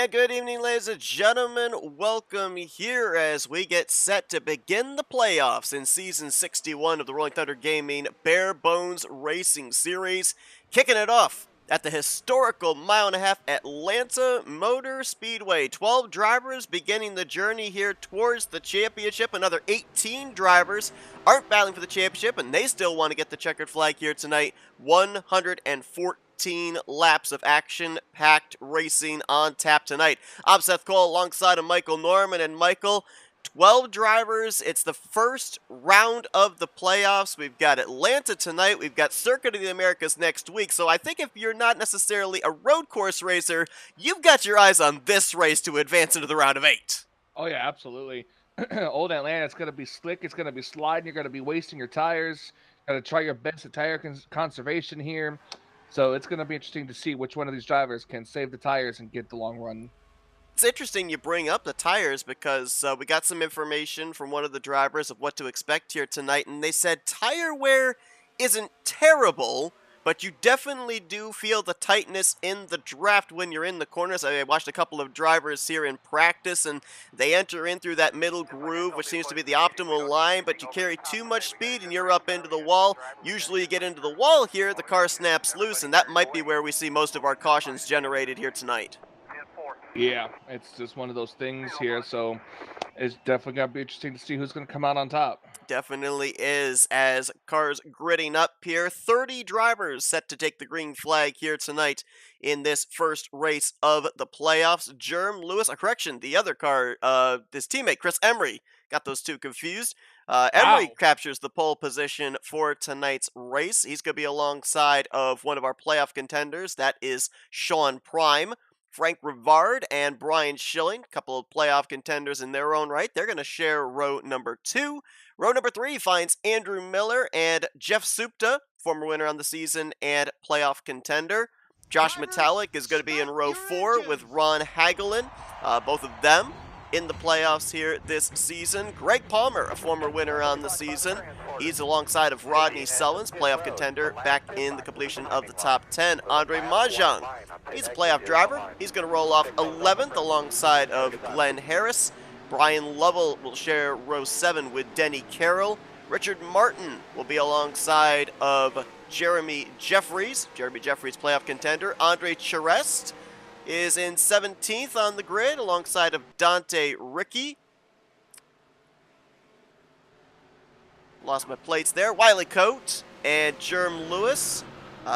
And good evening, ladies and gentlemen. Welcome here as we get set to begin the playoffs in Season 61 of the Rolling Thunder Gaming Barebones Racing Series. Kicking it off at the historical mile-and-a-half Atlanta Motor Speedway. 12 drivers beginning the journey here towards the championship. Another 18 drivers aren't battling for the championship, and they still want to get the checkered flag here tonight. 114 laps of action-packed racing on tap tonight. I'm Seth Cole alongside of Michael Norman, and Michael, 12 drivers. It's the first round of the playoffs. We've got Atlanta tonight. We've got Circuit of the Americas next week. So I think if you're not necessarily a road course racer, you've got your eyes on this race to advance into the round of 8. Oh, yeah, absolutely. Old Atlanta, it's going to be slick. It's going to be sliding. You're going to be wasting your tires. Got to try your best at tire conservation here. So it's going to be interesting to see which one of these drivers can save the tires and get the long run. It's interesting you bring up the tires because we got some information from one of the drivers of what to expect here tonight, and they said tire wear isn't terrible, but you definitely do feel the tightness in the draft when you're in the corners. I watched a couple of drivers here in practice, and they enter in through that middle groove, which seems to be the optimal line, but you carry too much speed and you're up into the wall. Usually you get into the wall here, the car snaps loose, and that might be where we see most of our cautions generated here tonight. Yeah, it's just one of those things here, so it's definitely going to be interesting to see who's going to come out on top. Definitely is, as cars gritting up here. 30 drivers set to take the green flag here tonight in this first race of the playoffs. Jerm Lewis, correction, the other car, his teammate, Chris Emery, got those two confused. Emery captures the pole position for tonight's race. He's going to be alongside of one of our playoff contenders. That is Sean Prime. Frank Rivard and Brian Schilling, a couple of playoff contenders in their own right. They're going to share row number 2. Row number 3 finds Andrew Miller and Jeff Supta, former winner on the season and playoff contender. Josh Metallic is going to be in row 4 with Ron Hagelin, both of them in the playoffs here this season. Greg Palmer, a former winner on the season. He's alongside of Rodney Sellens, playoff contender, back in the completion of the top 10. Andre Mahjong, he's a playoff driver. He's going to roll off 11th alongside of Glenn Harris. Brian Lovell will share row 7 with Denny Carroll. Richard Martin will be alongside of Jeremy Jeffries. Jeremy Jeffries, playoff contender. Andre Charest is in 17th on the grid alongside of Dante Ricky. Lost my plates there. Wiley Coate and Jerm Lewis.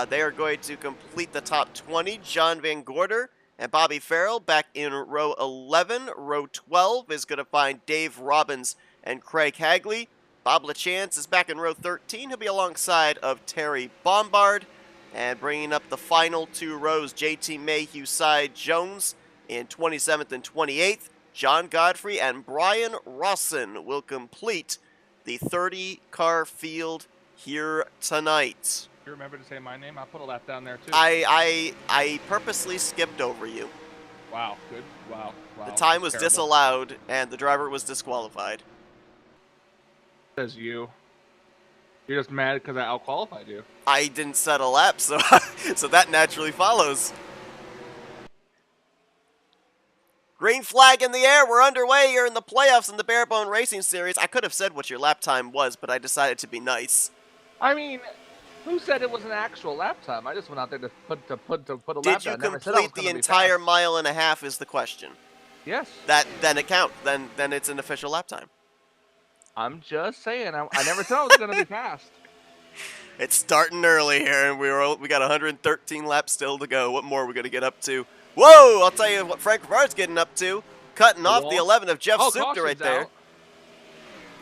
They are going to complete the top 20. John Van Gorder and Bobby Farrell back in row 11. Row 12 is going to find Dave Robbins and Craig Hagley. Bob LaChance is back in row 13. He'll be alongside of Terry Bombard. And bringing up the final 2 rows, JT Mayhew, Cy Jones in 27th and 28th. John Godfrey and Brian Rawson will complete the 30-car field here tonight. You remember to say my name? I put a lap down there, too. I purposely skipped over you. Wow, good. Wow. The time was disallowed, and the driver was disqualified. Says you. You're just mad because I outqualified you. I didn't set a lap, so so that naturally follows. Green flag in the air. We're underway here in the playoffs in the Barebone Racing Series. I could have said what your lap time was, but I decided to be nice. I mean, who said it was an actual lap time? I just went out there to put a lap down. Did you complete the entire mile and a half is the question. Yes. Then it counts. Then it's an official lap time. I'm just saying. I never said I was going to be fast. It's starting early here, and we got 113 laps still to go. What more are we going to get up to? Whoa! I'll tell you what Frank Rivard's getting up to. Cutting off the 11 of Jeff Supta right there. Out.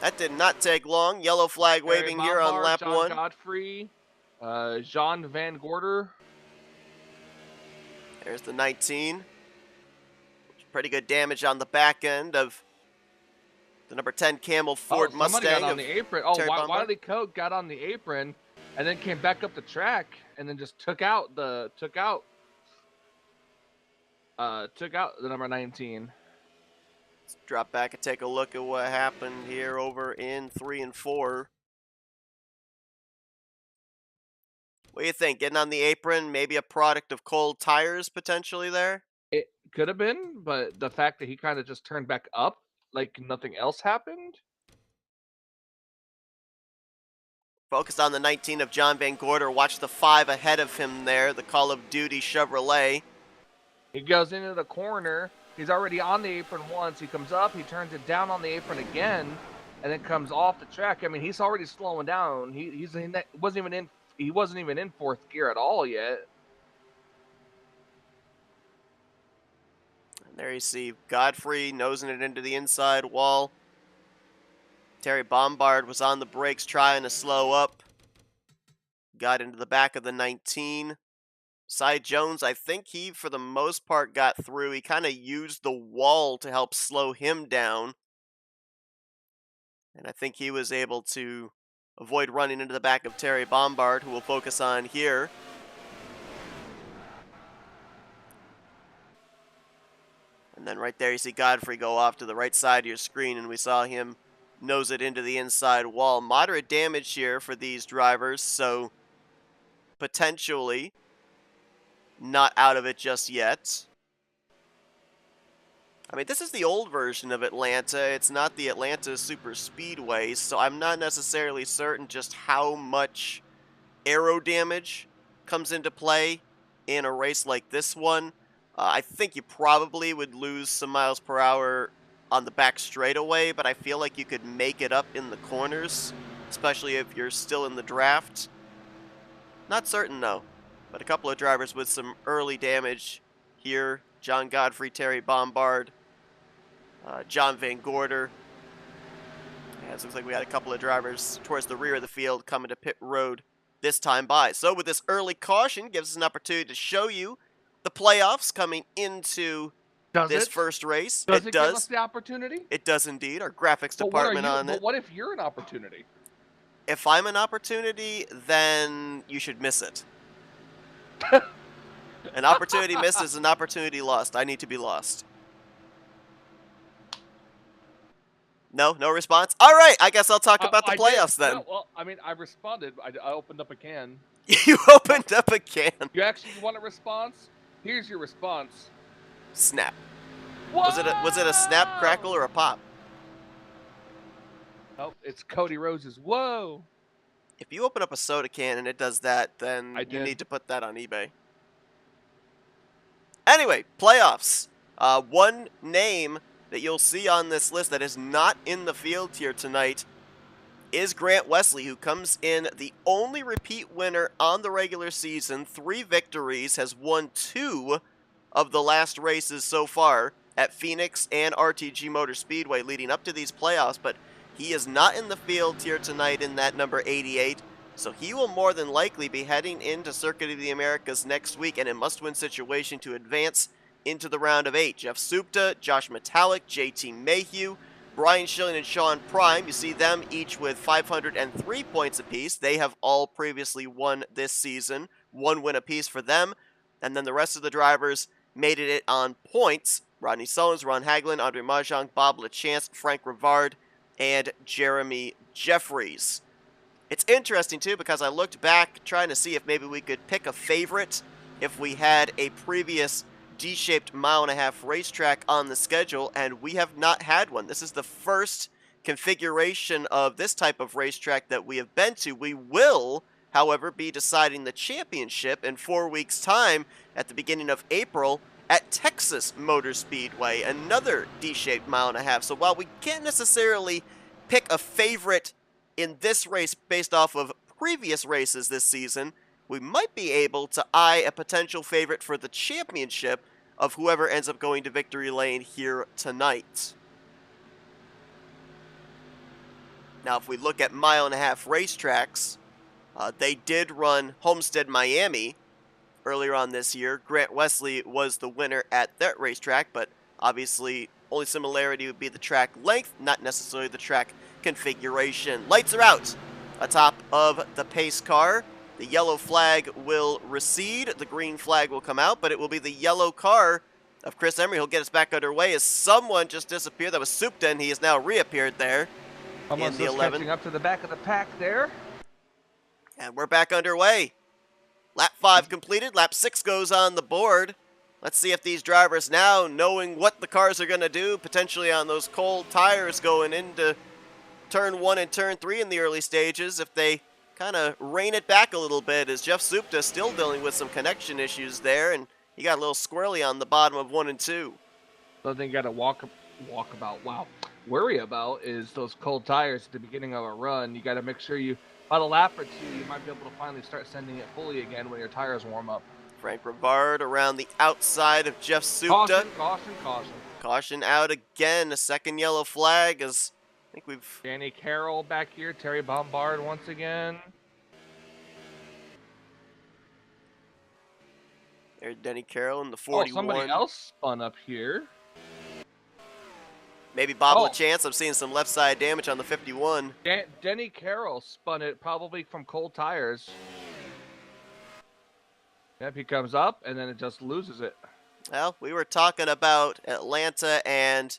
That did not take long. Yellow flag waving here on lap John 1. Godfrey, Jean Van Gorder. There's the 19. Pretty good damage on the back end of the number 10 Camel Ford Mustang. Somebody got on the apron. Oh, Wiley Coate got on the apron and then came back up the track and then just took out the number 19. Let's drop back and take a look at what happened here over in 3 and 4. What do you think? Getting on the apron, maybe a product of cold tires potentially there? Could have been, but the fact that he kind of just turned back up like nothing else happened. Focused on the 19 of John Van Gorder. Watch the 5 ahead of him there, the Call of Duty Chevrolet. He goes into the corner. He's already on the apron once. He comes up. He turns it down on the apron again, and then comes off the track. I mean, he's already slowing down. He wasn't even in fourth gear at all yet. And there you see Godfrey nosing it into the inside wall. Terry Bombard was on the brakes trying to slow up. Got into the back of the 19. Cy Jones, I think he, for the most part, got through. He kind of used the wall to help slow him down. And I think he was able to avoid running into the back of Terry Bombard, who we'll focus on here. And then right there you see Godfrey go off to the right side of your screen, and we saw him nose it into the inside wall. Moderate damage here for these drivers, so potentially not out of it just yet. I mean, this is the old version of Atlanta. It's not the Atlanta Super Speedway, so I'm not necessarily certain just how much aero damage comes into play in a race like this one. I think you probably would lose some miles per hour on the back straightaway, but I feel like you could make it up in the corners, especially if you're still in the draft. Not certain, though. But a couple of drivers with some early damage here. John Godfrey, Terry Bombard, John Van Gorder. Yeah, it looks like we had a couple of drivers towards the rear of the field coming to pit road this time by. So with this early caution, gives us an opportunity to show you the playoffs coming into this first race. Does it give us the opportunity? It does indeed. Our graphics department on it. But what if you're an opportunity? If I'm an opportunity, then you should miss it. An opportunity missed is an opportunity lost. I need to be lost. No response? All right, I guess I'll talk about the playoffs then. No, well, I mean, I responded. I opened up a can. You opened up a can. You actually want a response? Here's your response. Snap. Whoa! Was it a snap, crackle, or a pop? Oh, it's Cody Rose's. Whoa! If you open up a soda can and it does that, then you need to put that on eBay. Anyway, playoffs. One name that you'll see on this list that is not in the field here tonight is Grant Wesley, who comes in the only repeat winner on the regular season. 3 victories, has won 2 of the last races so far at Phoenix and RTG Motor Speedway leading up to these playoffs, but he is not in the field here tonight in that number 88, so he will more than likely be heading into Circuit of the Americas next week in a must-win situation to advance into the round of 8. Jeff Supta, Josh Metallic, JT Mayhew, Brian Schilling, and Sean Prime. You see them each with 503 points apiece. They have all previously won this season. 1 win apiece for them. And then the rest of the drivers made it on points. Rodney Sullins, Ron Hagelin, Andre Mahjong, Bob LaChance, Frank Rivard, and Jeremy Jeffries. It's interesting, too, because I looked back trying to see if maybe we could pick a favorite if we had a previous D-shaped mile-and-a-half racetrack on the schedule, and we have not had one. This is the first configuration of this type of racetrack that we have been to. We will, however, be deciding the championship in 4 weeks' time at the beginning of April at Texas Motor Speedway, another D-shaped mile-and-a-half. So while we can't necessarily pick a favorite in this race based off of previous races this season, we might be able to eye a potential favorite for the championship of whoever ends up going to victory lane here tonight. Now, if we look at mile-and-a-half racetracks, they did run Homestead, Miami earlier on this year. Grant Wesley was the winner at that racetrack, but obviously only similarity would be the track length, not necessarily the track configuration. Lights are out atop of the pace car. The yellow flag will recede, the green flag will come out, but it will be the yellow car of Chris Emery. He'll get us back underway as someone just disappeared. That was Supta, and he has now reappeared there in the 11. Catching up to the back of the pack there. And we're back underway. Lap 5 completed, lap 6 goes on the board. Let's see if these drivers now, knowing what the cars are going to do, potentially on those cold tires going into turn 1 and turn 3 in the early stages, if they kind of rein it back a little bit, as Jeff Supta still dealing with some connection issues there, and he got a little squirrely on the bottom of 1 and 2. So they got to worry about is those cold tires at the beginning of a run. You got to make sure you, about a lap or two, you might be able to finally start sending it fully again when your tires warm up. Frank Rivard around the outside of Jeff Supta. Caution. Caution out again, a second yellow flag as I think we've... Danny Carroll back here, Terry Bombard once again. There's Denny Carroll in the 41. Oh, somebody else spun up here. Maybe Bob LaChance. I'm seeing some left side damage on the 51. Denny Carroll spun it probably from cold tires. Yep, he comes up and then it just loses it. Well, we were talking about Atlanta and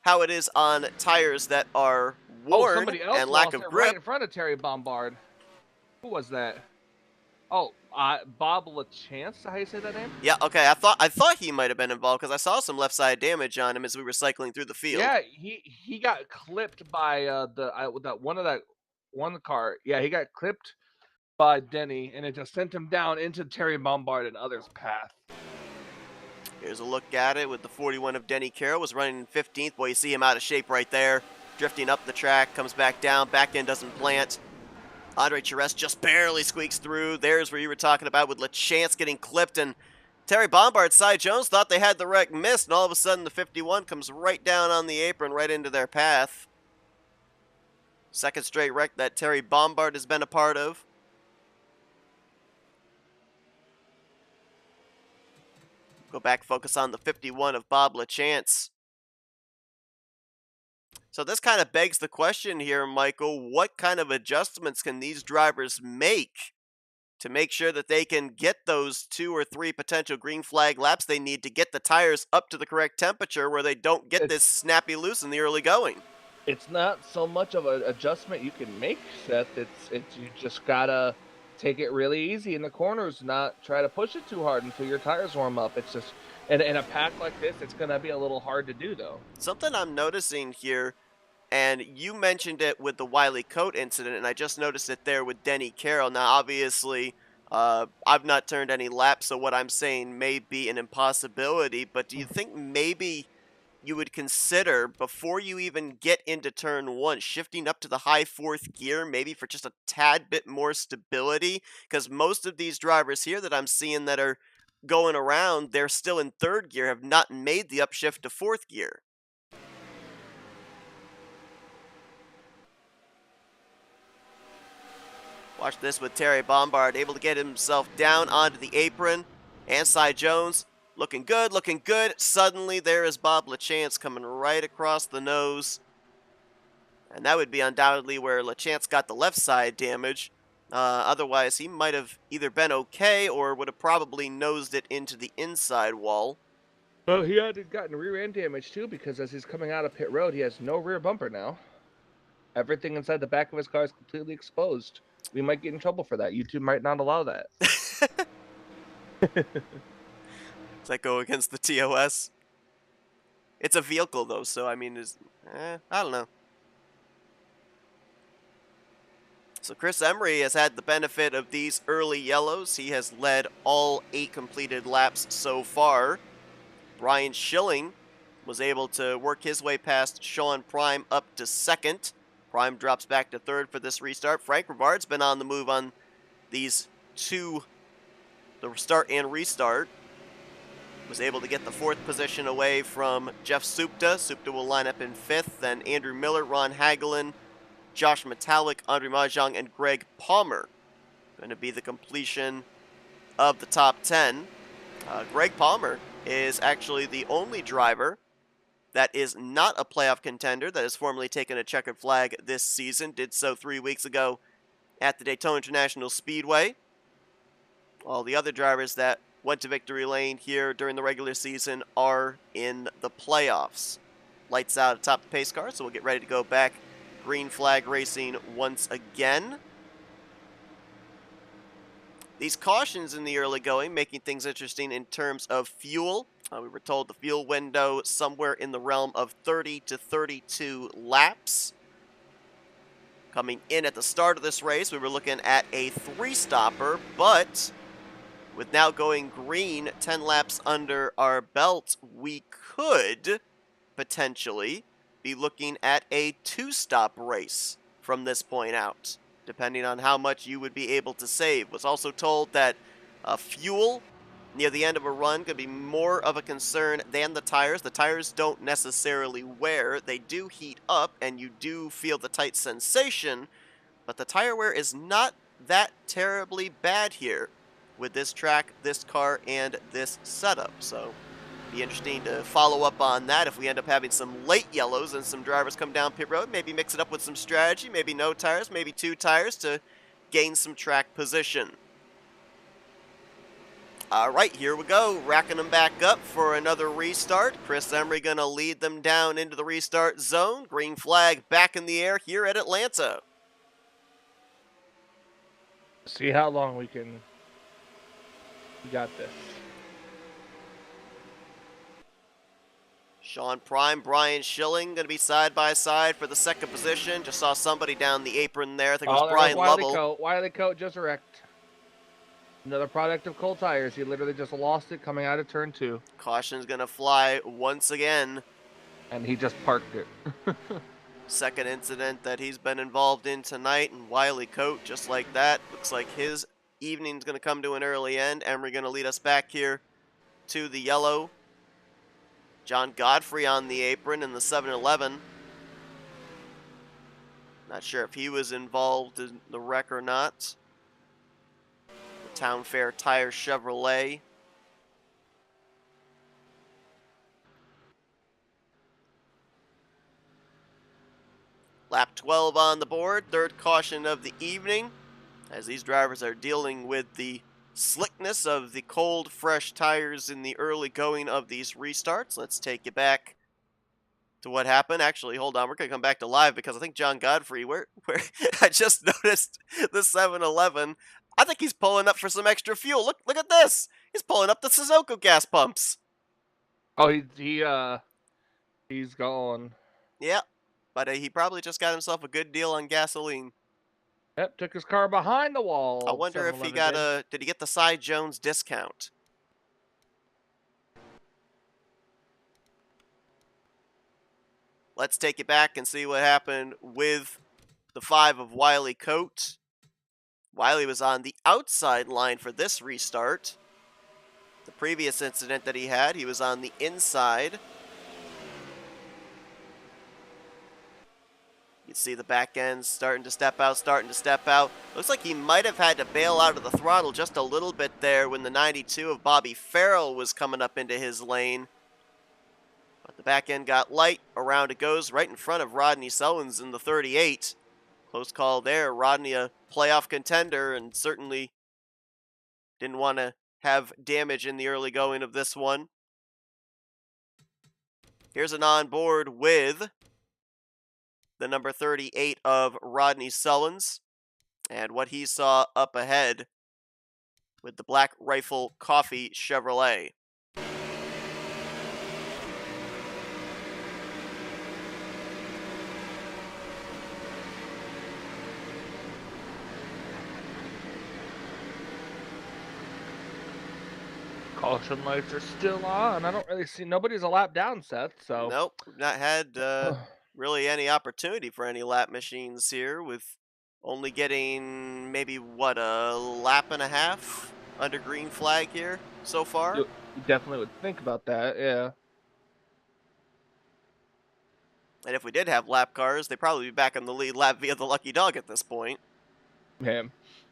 how it is on tires that are worn and lack of grip. Right in front of Terry Bombard. Who was that? Oh, Bob LaChance, how you say that name? Yeah, okay. I thought he might have been involved because I saw some left side damage on him as we were cycling through the field. Yeah, he got clipped by one car. Yeah, he got clipped by Denny, and it just sent him down into Terry Bombard and others' path. Here's a look at it with the 41 of Denny Carroll. Was running in 15th. Boy, you see him out of shape right there. Drifting up the track, comes back down. Back end doesn't plant. Andre Charest just barely squeaks through. There's where you were talking about with LaChance getting clipped. And Terry Bombard, Cy Jones thought they had the wreck missed. And all of a sudden, the 51 comes right down on the apron, right into their path. Second straight wreck that Terry Bombard has been a part of. Go back, focus on the 51 of Bob LaChance. So this kind of begs the question here, Michael. What kind of adjustments can these drivers make to make sure that they can get those 2 or 3 potential green flag laps they need to get the tires up to the correct temperature where they don't get this snappy loose in the early going? It's not so much of an adjustment you can make, Seth. It's you just gotta take it really easy in the corners, not try to push it too hard until your tires warm up. It's just, in a pack like this, it's going to be a little hard to do, though. Something I'm noticing here, and you mentioned it with the Wiley Coat incident, and I just noticed it there with Denny Carroll. Now, obviously, I've not turned any laps, so what I'm saying may be an impossibility, but do you think maybe you would consider, before you even get into turn 1, shifting up to the high 4th gear, maybe for just a tad bit more stability? Because most of these drivers here that I'm seeing that are going around, they're still in 3rd gear, have not made the upshift to 4th gear. Watch this with Terry Bombard, able to get himself down onto the apron. And Cy Jones, looking good, looking good. Suddenly, there is Bob LaChance coming right across the nose. And that would be undoubtedly where LaChance got the left side damage. Otherwise, he might have either been okay or would have probably nosed it into the inside wall. Well, he had gotten rear end damage, too, because as he's coming out of pit road, he has no rear bumper now. Everything inside the back of his car is completely exposed. We might get in trouble for that. YouTube might not allow that. Does that go against the TOS? It's a vehicle, though, so, I mean, I don't know. So Chris Emery has had the benefit of these early yellows. He has led all 8 completed laps so far. Brian Schilling was able to work his way past Sean Prime up to 2nd. Prime drops back to 3rd for this restart. Frank Rivard's been on the move on these 2, the start and restart. Was able to get the 4th position away from Jeff Supta. Supta will line up in 5th. Then Andrew Miller, Ron Hagelin, Josh Metallic, Andre Mahjong, and Greg Palmer. Going to be the completion of the top 10. Greg Palmer is actually the only driver that is not a playoff contender that has formally taken a checkered flag this season. Did so 3 weeks ago at the Daytona International Speedway. All the other drivers that went to victory lane here during the regular season are in the playoffs. Lights out atop the pace car, so we'll get ready to go back. Green flag racing once again. These cautions in the early going making things interesting in terms of fuel. We were told the fuel window somewhere in the realm of 30 to 32 laps. Coming in at the start of this race, we were looking at a three-stopper, but with now going green 10 laps under our belt, we could potentially be looking at a two-stop race from this point out, depending on how much you would be able to save. Was also told that fuel near the end of a run could be more of a concern than the tires. The tires don't necessarily wear. They do heat up, and you do feel the tight sensation, but the tire wear is not that terribly bad here with this track, this car, and this setup. So be interesting to follow up on that if we end up having some late yellows and some drivers come down pit road. Maybe mix it up with some strategy, maybe no tires, maybe two tires to gain some track position. All right, here we go, racking them back up for another restart. Chris Emery going to lead them down into the restart zone. Green flag back in the air here at Atlanta. See how long we can. We got this. Sean Prime, Brian Schilling going to be side by side for the second position. Just saw somebody down the apron there. I think it was Brian Lovell. Wiley Coat just wrecked. Another product of cold tires. He literally just lost it coming out of turn 2. Caution's going to fly once again. And he just parked it. Second incident that he's been involved in tonight, and Wiley Coat, just like that. Looks like his evening's going to come to an early end. Emery going to lead us back here to the yellow. John Godfrey on the apron in the 7-Eleven. Not sure if he was involved in the wreck or not. The Town Fair Tire Chevrolet. Lap 12 on the board, third caution of the evening, as these drivers are dealing with the slickness of the cold, fresh tires in the early going of these restarts. Let's take you back to what happened. Actually, hold on, we're going to come back to live because I think John Godfrey, where I just noticed the 7-Eleven. I think he's pulling up for some extra fuel. Look at this. He's pulling up the Suzuki gas pumps. Oh, he's gone. Yeah, but he probably just got himself a good deal on gasoline. Yep, took his car behind the wall. I wonder if he got did he get the Cy Jones discount? Let's take it back and see what happened with the 5 of Wiley Coat. Wiley was on the outside line for this restart. The previous incident that he had, he was on the inside. You see the back end starting to step out. Looks like he might have had to bail out of the throttle just a little bit there when the 92 of Bobby Farrell was coming up into his lane. But the back end got light. Around it goes right in front of Rodney Sellens in the 38. Close call there. Rodney, a playoff contender, and certainly didn't want to have damage in the early going of this one. Here's an onboard with the number 38 of Rodney Sellens, and what he saw up ahead with the Black Rifle Coffee Chevrolet. Caution lights are still on. I don't really see nobody's a lap down, Seth. So Nope, we've not had really any opportunity for any lap machines here, with only getting maybe what, a lap and a half under green flag here so far. You definitely would think about that, yeah. And if we did have lap cars, they'd probably be back in the lead lap via the lucky dog at this point. Yeah.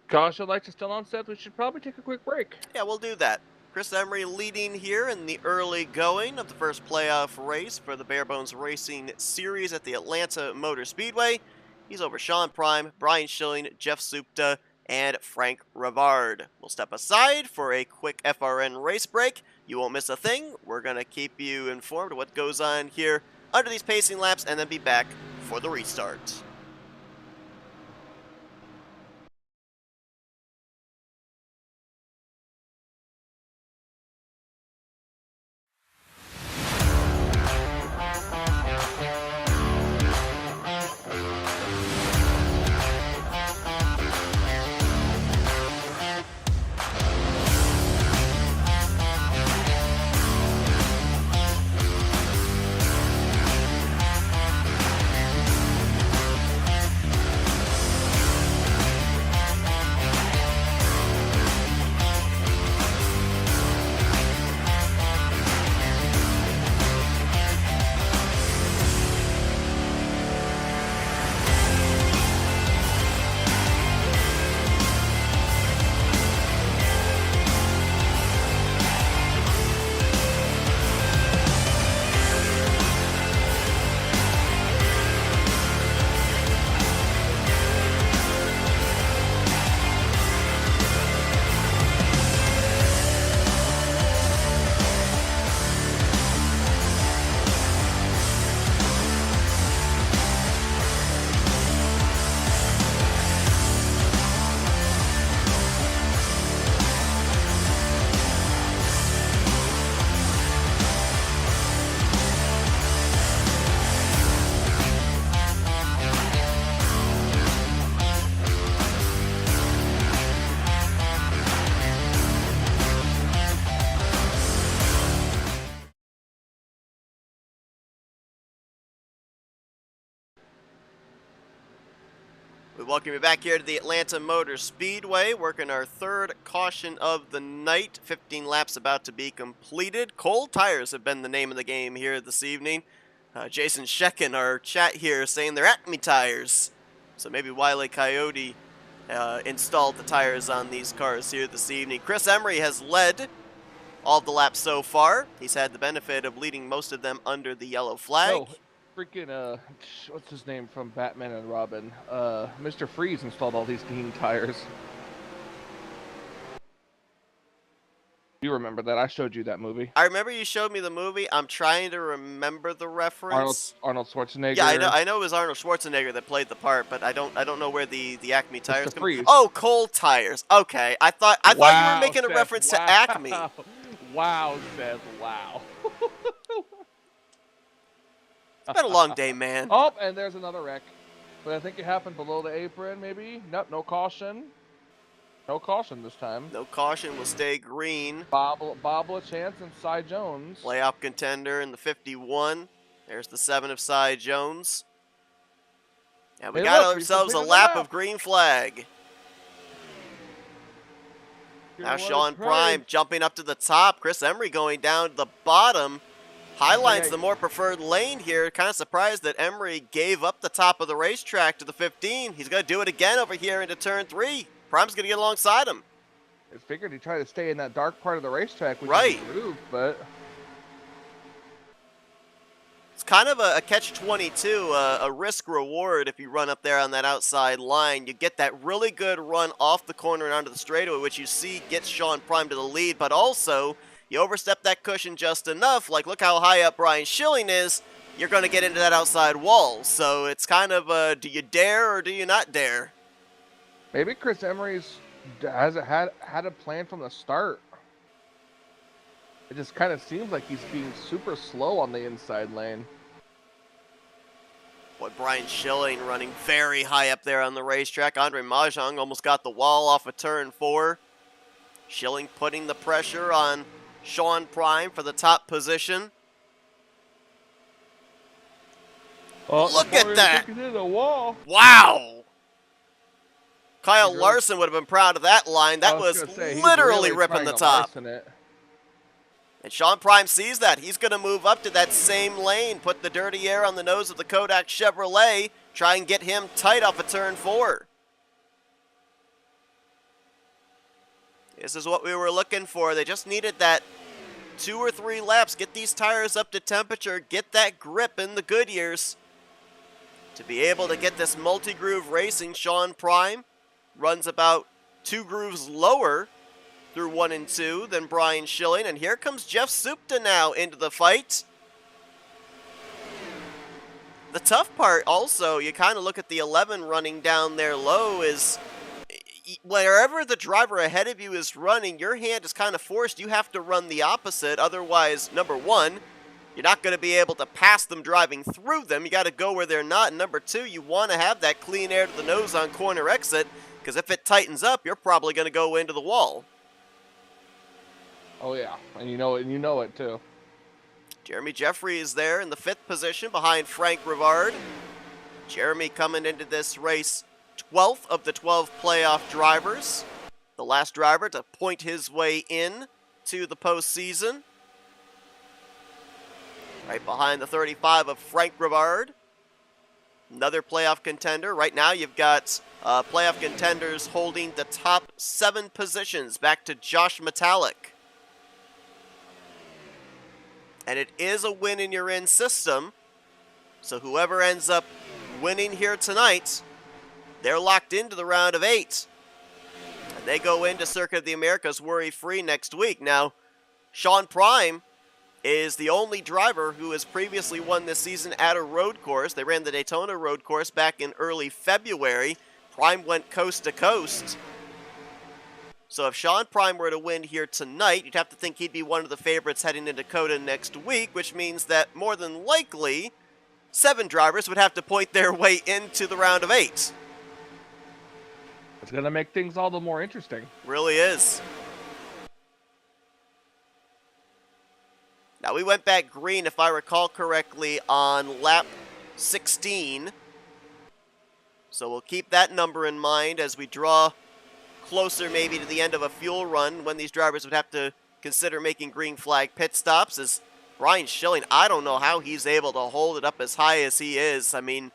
Caution lights are still on, Seth. We should probably take a quick break. Yeah, we'll do that. Chris Emery leading here in the early going of the first playoff race for the Barebones Racing Series at the Atlanta Motor Speedway. He's over Sean Prime, Brian Schilling, Jeff Supta, and Frank Rivard. We'll step aside for a quick FRN race break. You won't miss a thing. We're going to keep you informed of what goes on here under these pacing laps and then be back for the restart. We welcome you back here to the Atlanta Motor Speedway, working our third caution of the night. 15 laps about to be completed. Cold tires have been the name of the game here this evening. Jason Sheck in our chat here saying they're Acme tires. So maybe Wile E. Coyote installed the tires on these cars here this evening. Chris Emery has led all of the laps so far. He's had the benefit of leading most of them under the yellow flag. No, freaking what's his name from Batman and Robin? Mr. Freeze installed all these ding tires. You remember that? I showed you that movie. I remember you showed me the movie. I'm trying to remember the reference. Arnold Schwarzenegger. Yeah, I know it was Arnold Schwarzenegger that played the part, but I don't know where the Acme tires Mr. come. Freeze. Oh, Cold tires. Okay, I thought you were making a reference to Acme. Wow, Seth. Wow. It's been a long day, man. Oh, and there's another wreck. But I think it happened below the apron, maybe? Nope, no caution. No caution this time. No caution will stay green. Bobble Chance and Cy Jones. Playoff contender in the 51. There's the 7 of Cy Jones. And we got ourselves a lap of green flag. Now Sean Prime jumping up to the top. Chris Emery going down to the bottom. Highlights the more preferred lane here. Kind of surprised that Emery gave up the top of the racetrack to the 15. He's going to do it again over here into turn 3. Prime's going to get alongside him. I figured he'd try to stay in that dark part of the racetrack, which right. is groove, but it's kind of a catch-22, a risk-reward if you run up there on that outside line. You get that really good run off the corner and onto the straightaway, which you see gets Sean Prime to the lead, but also you overstep that cushion just enough. Like, look how high up Brian Schilling is. You're going to get into that outside wall. So it's kind of do you dare or do you not dare? Maybe Chris Emery's hasn't had a plan from the start. It just kind of seems like he's being super slow on the inside lane. Boy, Brian Schilling running very high up there on the racetrack. Andre Mahjong almost got the wall off of turn 4. Schilling putting the pressure on Sean Prime for the top position. Oh, look at that! The wall. Wow! Kyle Larson would have been proud of that line. That was literally ripping the top. And Sean Prime sees that. He's going to move up to that same lane, put the dirty air on the nose of the Kodak Chevrolet, try and get him tight off of turn 4. This is what we were looking for. They just needed that 2 or 3 laps, get these tires up to temperature, get that grip in the Goodyears to be able to get this multi-groove racing. Sean Prime runs about 2 grooves lower through 1 and 2 than Brian Schilling. And here comes Jeff Supta now into the fight. The tough part also, you kind of look at the 11 running down there low, is wherever the driver ahead of you is running, your hand is kind of forced. You have to run the opposite. Otherwise, number 1, you're not going to be able to pass them driving through them. You got to go where they're not. And number 2, you want to have that clean air to the nose on corner exit, because if it tightens up, you're probably going to go into the wall. Oh yeah, and you know it too. Jeremy Jeffrey is there in the 5th position behind Frank Rivard. Jeremy coming into this race 12th of the 12 playoff drivers. The last driver to point his way in to the postseason. Right behind the 35 of Frank Rivard. Another playoff contender. Right now you've got playoff contenders holding the top 7 positions back to Josh Metallic. And it is a win in your in system. So whoever ends up winning here tonight, they're locked into the round of 8. And they go into Circuit of the Americas worry-free next week. Now, Sean Prime is the only driver who has previously won this season at a road course. They ran the Daytona road course back in early February. Prime went coast to coast. So if Sean Prime were to win here tonight, you'd have to think he'd be one of the favorites heading into Dakota next week, which means that more than likely 7 drivers would have to point their way into the round of 8. It's going to make things all the more interesting. Really is. Now, we went back green, if I recall correctly, on lap 16. So we'll keep that number in mind as we draw closer maybe to the end of a fuel run when these drivers would have to consider making green flag pit stops. As Brian Schilling, I don't know how he's able to hold it up as high as he is. I mean,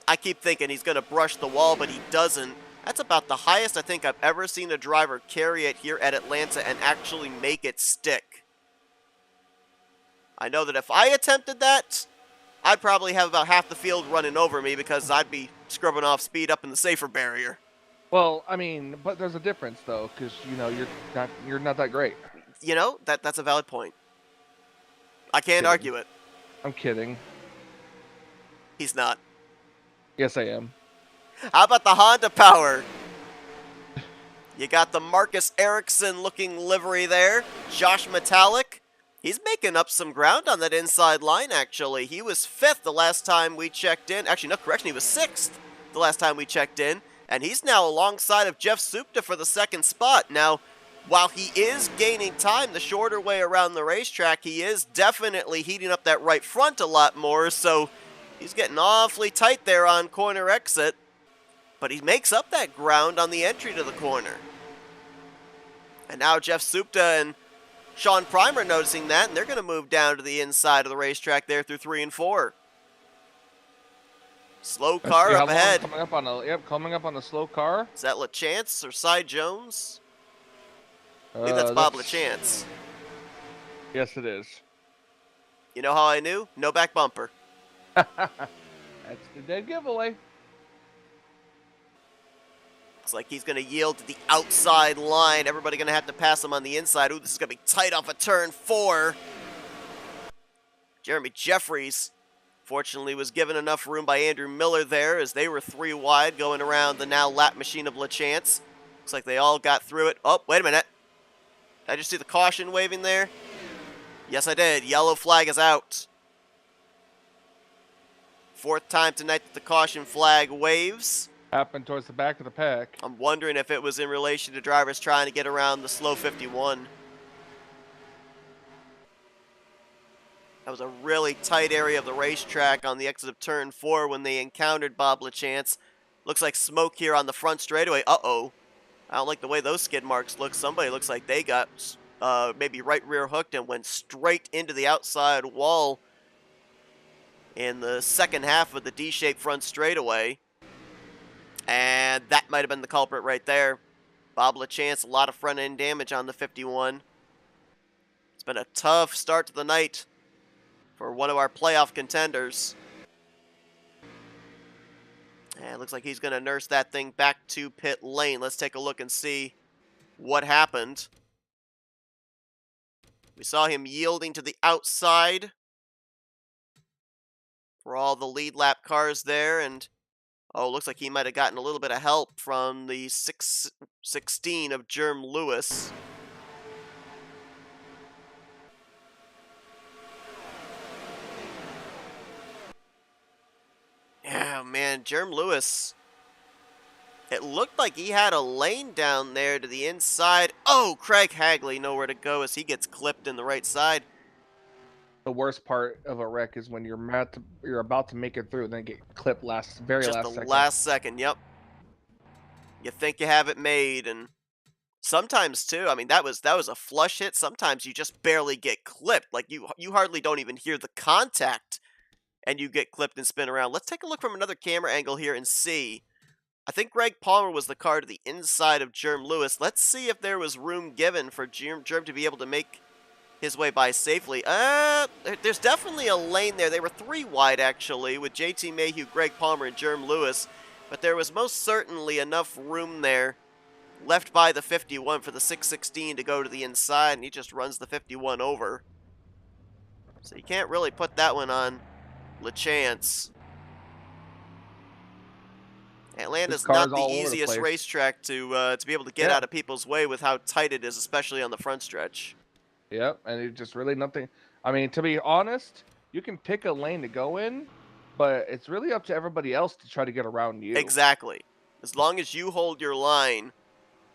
I keep thinking he's going to brush the wall, but he doesn't. That's about the highest I think I've ever seen a driver carry it here at Atlanta and actually make it stick. I know that if I attempted that, I'd probably have about half the field running over me because I'd be scrubbing off speed up in the safer barrier. Well, I mean, but there's a difference though, because you're not that great. You know, that's a valid point. I can't argue it. I'm kidding. He's not. Yes, I am. How about the Honda power? You got the Marcus Ericsson looking livery there. Josh Metallic. He's making up some ground on that inside line, actually. He was 5th the last time we checked in. Actually, no, correction, he was 6th the last time we checked in. And he's now alongside of Jeff Supta for the 2nd spot. Now, while he is gaining time the shorter way around the racetrack, he is definitely heating up that right front a lot more. So he's getting awfully tight there on corner exit. But he makes up that ground on the entry to the corner. And now Jeff Supta and Sean Primer noticing that, and they're going to move down to the inside of the racetrack there through 3 and 4. Slow car up ahead. Coming up on the slow car. Is that LaChance or Cy Jones? I believe that's Bob LaChance. Yes, it is. You know how I knew? No back bumper. That's the dead giveaway. Looks like he's going to yield to the outside line. Everybody going to have to pass him on the inside. Ooh, this is going to be tight off of turn 4. Jeremy Jeffries, fortunately, was given enough room by Andrew Miller there as they were 3 wide going around the now lap machine of LaChance. Looks like they all got through it. Oh, wait a minute. Did I just see the caution waving there? Yes, I did. Yellow flag is out. 4th time tonight that the caution flag waves. Happened towards the back of the pack. I'm wondering if it was in relation to drivers trying to get around the slow 51. That was a really tight area of the racetrack on the exit of turn 4 when they encountered Bob LaChance. Looks like smoke here on the front straightaway. Uh-oh. I don't like the way those skid marks look. Somebody looks like they got maybe right rear hooked and went straight into the outside wall in the second half of the D-shaped front straightaway. And that might have been the culprit right there. Bob LaChance, a lot of front-end damage on the 51. It's been a tough start to the night for one of our playoff contenders. And it looks like he's going to nurse that thing back to pit lane. Let's take a look and see what happened. We saw him yielding to the outside for all the lead lap cars there, and oh, looks like he might have gotten a little bit of help from the 616 of Jerm Lewis. Yeah, man, Jerm Lewis. It looked like he had a lane down there to the inside. Oh, Craig Hagley nowhere to go as he gets clipped in the right side. The worst part of a wreck is when you're about to make it through and then get clipped very last second. Just the last second, yep. You think you have it made, and sometimes too, I mean, that was a flush hit. Sometimes you just barely get clipped. Like you hardly don't even hear the contact and you get clipped and spin around. Let's take a look from another camera angle here and see. I think Greg Palmer was the car to the inside of Jerm Lewis. Let's see if there was room given for Jerm to be able to make his way by safely. There's definitely a lane there. They were 3 wide, actually, with JT Mayhew, Greg Palmer, and Jerm Lewis. But there was most certainly enough room there left by the 51 for the 616 to go to the inside, and he just runs the 51 over. So you can't really put that one on LaChance. Atlanta's not the easiest racetrack to be able to get out of people's way with how tight it is, especially on the front stretch. Yep, and it's just really nothing. I mean, to be honest, you can pick a lane to go in, but it's really up to everybody else to try to get around you. Exactly. As long as you hold your line,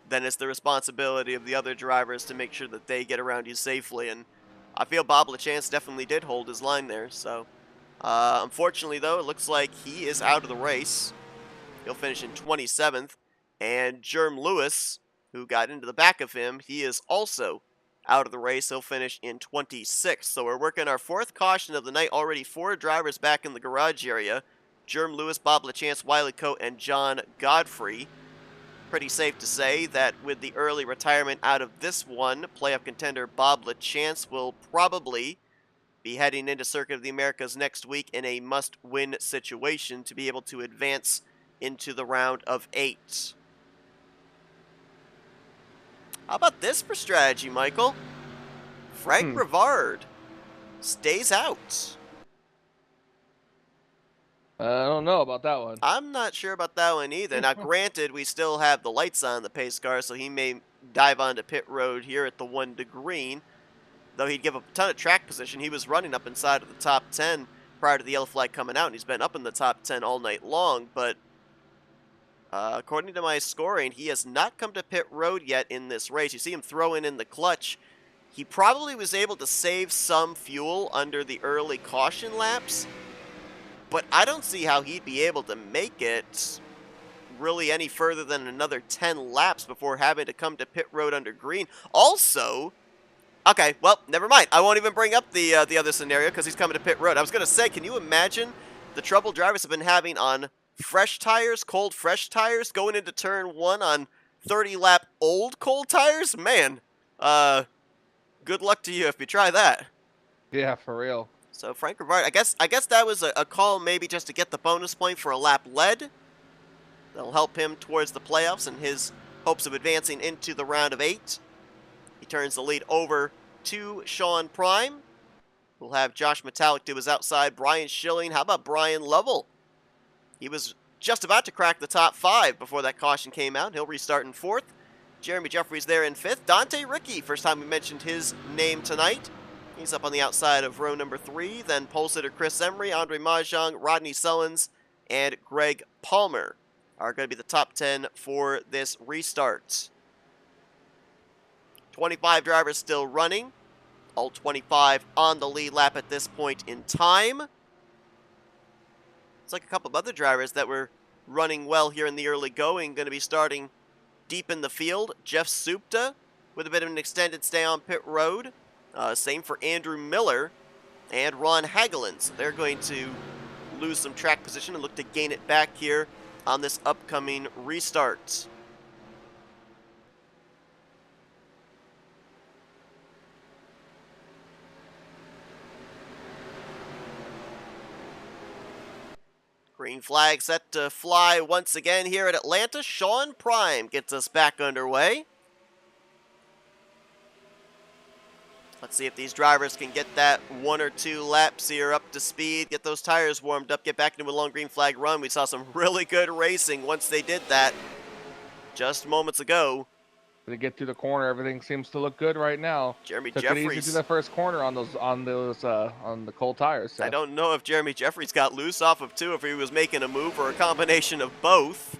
then it's the responsibility of the other drivers to make sure that they get around you safely. And I feel Bob LaChance definitely did hold his line there. So, unfortunately, though, it looks like he is out of the race. He'll finish in 27th. And Germ Lewis, who got into the back of him, he is also out of the race. He'll finish in 26th. So we're working our fourth caution of the night. Already 4 drivers back in the garage area. Germ Lewis, Bob LaChance, Wiley Coate, and John Godfrey. Pretty safe to say that with the early retirement out of this one, playoff contender Bob LaChance will probably be heading into Circuit of the Americas next week in a must-win situation to be able to advance into the round of 8. How about this for strategy, Michael? Frank Rivard stays out. I don't know about that one. I'm not sure about that one either. Now, granted, we still have the lights on the pace car, so he may dive onto pit road here at the 1 to green. Though he'd give up a ton of track position. He was running up inside of the top 10 prior to the yellow flag coming out, and he's been up in the top 10 all night long. But according to my scoring, he has not come to pit road yet in this race. You see him throwing in the clutch. He probably was able to save some fuel under the early caution laps, but I don't see how he'd be able to make it really any further than another 10 laps before having to come to pit road under green. Also, okay, well, never mind. I won't even bring up the other scenario because he's coming to pit road. I was going to say, can you imagine the trouble drivers have been having on fresh tires, cold fresh tires, going into turn 1 on 30-lap old cold tires? Man, good luck to you if you try that. Yeah, for real. So Frank Rivard, I guess that was a call maybe just to get the bonus point for a lap led. That'll help him towards the playoffs and his hopes of advancing into the round of 8. He turns the lead over to Sean Prime. We'll have Josh Metallic to his outside. Brian Schilling. How about Brian Lovell? He was just about to crack the top 5 before that caution came out. He'll restart in 4th. Jeremy Jeffries there in 5th. Dante Ricky, first time we mentioned his name tonight. He's up on the outside of row number 3. Then pole sitter Chris Emery, Andre Mahjong, Rodney Sullins, and Greg Palmer are going to be the top 10 for this restart. 25 drivers still running. All 25 on the lead lap at this point in time. It's like a couple of other drivers that were running well here in the early going. Going to be starting deep in the field. Jeff Supta with a bit of an extended stay on pit road. Same for Andrew Miller and Ron Hagelin. So they're going to lose some track position and look to gain it back here on this upcoming restart. Green flag set to fly once again here at Atlanta. Sean Prime gets us back underway. Let's see if these drivers can get that 1 or 2 laps here up to speed, get those tires warmed up, get back into a long green flag run. We saw some really good racing once they did that just moments ago. They get through the corner, everything seems to look good right now. Jeremy Took Jeffries. it easy through the first corner on the cold tires. So. I don't know if Jeremy Jeffries got loose off of 2, if he was making a move or a combination of both.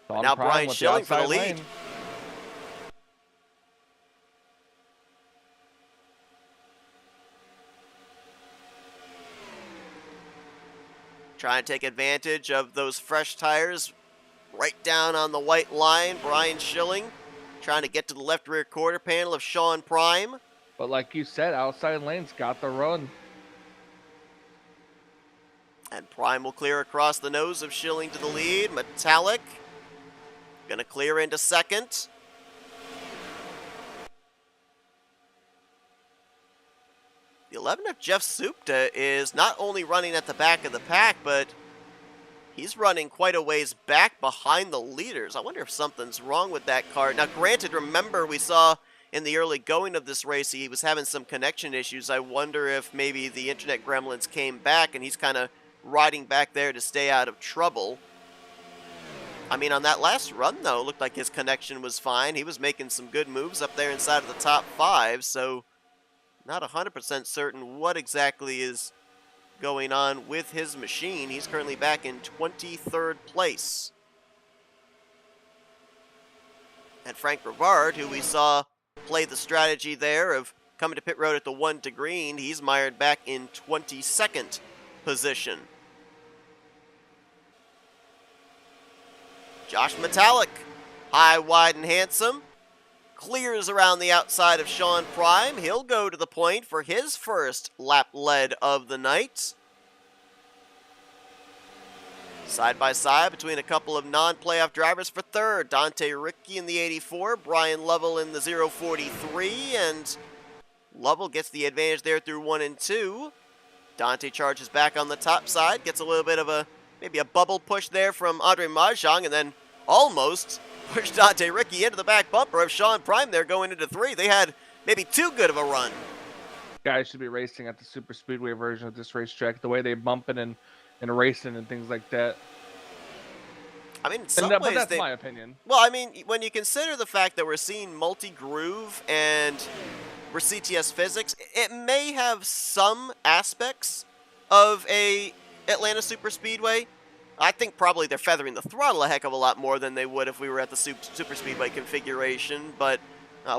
Now Brian Schilling for the lead. Lane. Trying to take advantage of those fresh tires right down on the white line. Brian Schilling trying to get to the left rear quarter panel of Sean Prime. But like you said, outside lane's got the run. And Prime will clear across the nose of Schilling to the lead. Metallic going to clear into second. The 11 of Jeff Supta is not only running at the back of the pack, but he's running quite a ways back behind the leaders. I wonder if something's wrong with that car. Now, granted, remember we saw in the early going of this race he was having some connection issues. I wonder if maybe the internet gremlins came back and he's kind of riding back there to stay out of trouble. I mean, on that last run, though, looked like his connection was fine. He was making some good moves up there inside of the top 5, so not 100% certain what exactly is going on with his machine. He's currently back in 23rd place. And Frank Rivard, who we saw play the strategy there of coming to pit road at the 1 to green, he's mired back in 22nd position. Josh Metallic, high, wide, and handsome, clears around the outside of Sean Prime. He'll go to the point for his first lap lead of the night. Side by side between a couple of non-playoff drivers for third. Dante Ricky in the 84, Brian Lovell in the 043, and Lovell gets the advantage there through 1 and 2. Dante charges back on the top side, gets a little bit of maybe a bubble push there from Andre Mahjong, and then almost pushed Dante Ricky into the back bumper of Sean Prime there going into 3. They had maybe too good of a run. Guys should be racing at the super speedway version of this racetrack, the way they bumping and racing and things like that. I mean, in some ways, but that's my opinion. Well, I mean, when you consider the fact that we're seeing multi-groove and we're CTS physics, it may have some aspects of a Atlanta Super Speedway. I think probably they're feathering the throttle a heck of a lot more than they would if we were at the Super Speedway configuration, but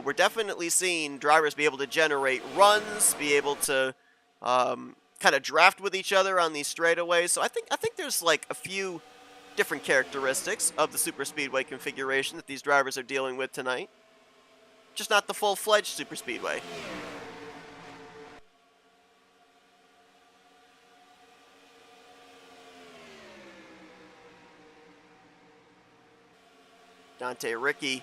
we're definitely seeing drivers be able to generate runs, be able to kind of draft with each other on these straightaways. So I think there's like a few different characteristics of the Super Speedway configuration that these drivers are dealing with tonight. Just not the full-fledged Super Speedway. Dante Ricky,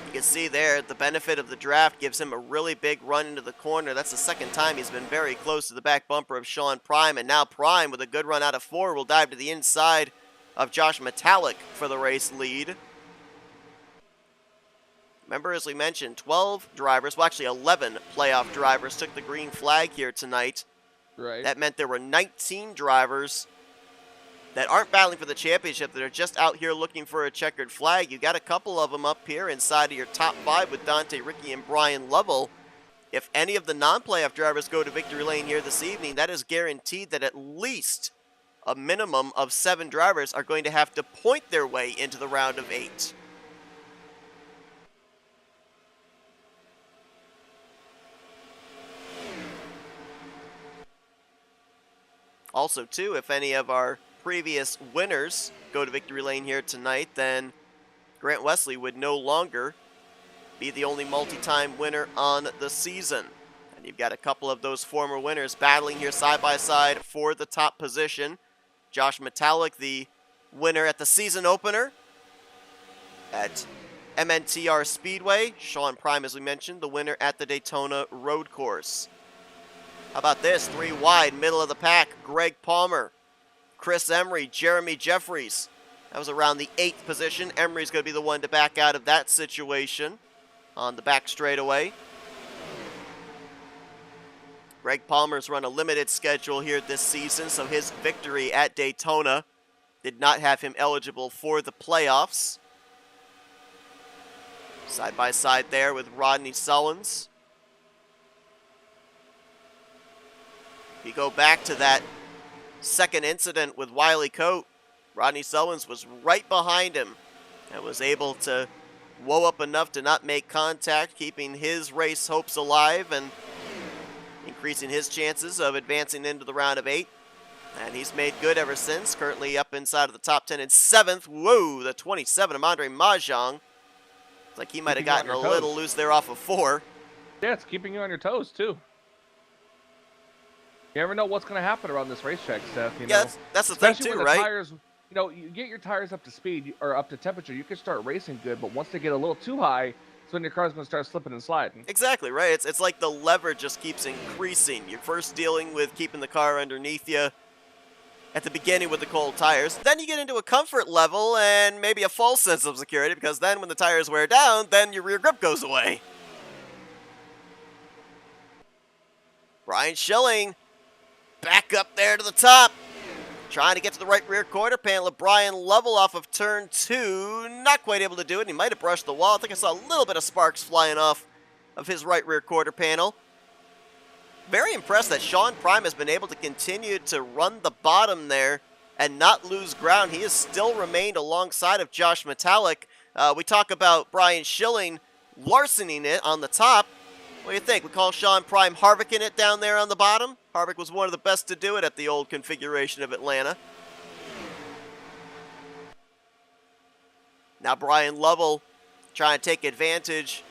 you can see there, the benefit of the draft gives him a really big run into the corner. That's the second time he's been very close to the back bumper of Sean Prime, and now Prime, with a good run out of 4, will dive to the inside of Josh Metallic for the race lead. Remember, as we mentioned, 12 drivers, well actually 11 playoff drivers took the green flag here tonight. Right. That meant there were 19 drivers that aren't battling for the championship, that are just out here looking for a checkered flag. You got a couple of them up here inside of your top 5 with Dante Ricky and Brian Lovell. If any of the non-playoff drivers go to victory lane here this evening, that is guaranteed that at least a minimum of 7 drivers are going to have to point their way into the round of 8. Also, too, if any of our previous winners go to victory lane here tonight, then Grant Wesley would no longer be the only multi-time winner on the season. And you've got a couple of those former winners battling here side by side for the top position. Josh Metallic, the winner at the season opener at MNTR Speedway. Sean Prime, as we mentioned, the winner at the Daytona Road Course. How about this? 3 wide, middle of the pack, Greg Palmer, Chris Emery, Jeremy Jeffries. That was around the 8th position. Emery's going to be the one to back out of that situation on the back straightaway. Greg Palmer's run a limited schedule here this season, so his victory at Daytona did not have him eligible for the playoffs. Side by side there with Rodney Sullins. If you go back to that second incident with Wiley Coate, Rodney Sullins was right behind him and was able to woe up enough to not make contact, keeping his race hopes alive and increasing his chances of advancing into the round of 8. And he's made good ever since, currently up inside of the top 10 in 7th. Whoa, the 27 of Andre Mahjong. It's like he might have gotten a little loose there off of 4. Yeah, it's keeping you on your toes, too. You never know what's going to happen around this racetrack, Seth. You know? That's the thing, too, when the right? Tires, you know, you get your tires up to speed or up to temperature, you can start racing good, but once they get a little too high, that's when your car's going to start slipping and sliding. Exactly, right? It's like the lever just keeps increasing. You're first dealing with keeping the car underneath you at the beginning with the cold tires. Then you get into a comfort level and maybe a false sense of security, because then when the tires wear down, then your rear grip goes away. Brian Schilling back up there to the top. Trying to get to the right rear quarter panel of Brian Lovell off of turn 2. Not quite able to do it. He might have brushed the wall. I think I saw a little bit of sparks flying off of his right rear quarter panel. Very impressed that Sean Prime has been able to continue to run the bottom there and not lose ground. He has still remained alongside of Josh Metallic. We talk about Brian Schilling larcening it on the top. What do you think? We call Sean Prime Harvicking it down there on the bottom? Harvick was one of the best to do it at the old configuration of Atlanta. Now Brian Lovell trying to take advantage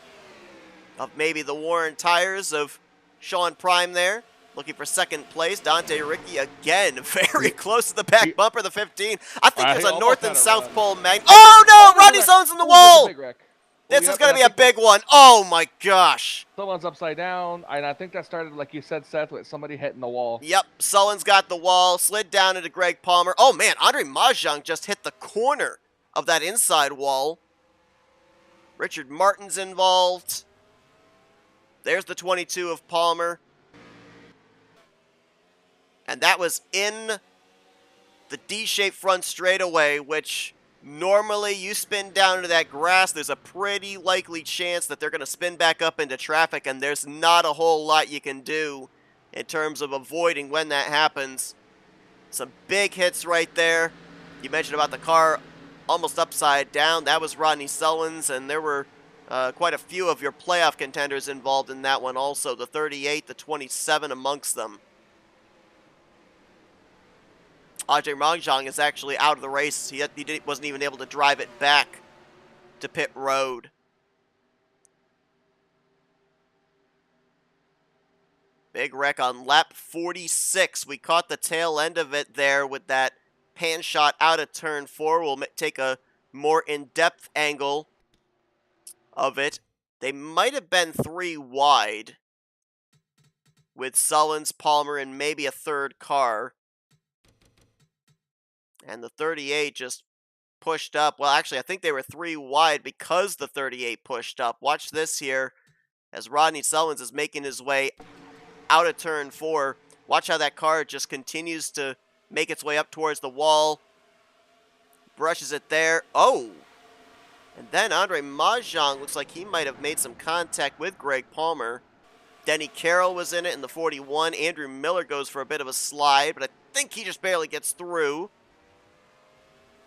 of maybe the worn tires of Sean Prime there. Looking for second place. Dante Ricky again, very close to the back bumper, the 15. I think there's He a almost north had and a south run. pole mag. Oh Oh, no! there's a Rodney wreck. Stone's in the Oh, there's a wall! big wreck. Oh, This is yep, going and to I be a think big that's one. Oh my gosh. someone's upside down, and I think that started, like you said, Seth, with somebody hitting the wall. Yep, Sullen's got the wall, slid down into Greg Palmer. Oh man, Andre Mahjong just hit the corner of that inside wall. Richard Martin's involved. There's the 22 of Palmer. And that was in the D-shaped front straightaway, which normally you spin down into that grass, there's a pretty likely chance that they're going to spin back up into traffic, and there's not a whole lot you can do in terms of avoiding when that happens. Some big hits right there. You mentioned about the car almost upside down. That was Rodney Sullins, and there were quite a few of your playoff contenders involved in that one also. The 38, the 27 amongst them. Ajay Rangjong is actually out of the race. He wasn't even able to drive it back to pit road. Big wreck on lap 46. We caught the tail end of it there with that pan shot out of turn 4. We'll take a more in-depth angle of it. They might have been 3 wide with Sullins, Palmer, and maybe a third car. And the 38 just pushed up. Well, actually, I think they were 3 wide because the 38 pushed up. Watch this here as Rodney Sullins is making his way out of turn 4. Watch how that car just continues to make its way up towards the wall. Brushes it there. Oh! And then Andre Mahjong looks like he might have made some contact with Greg Palmer. Denny Carroll was in it in the 41. Andrew Miller goes for a bit of a slide, but I think he just barely gets through.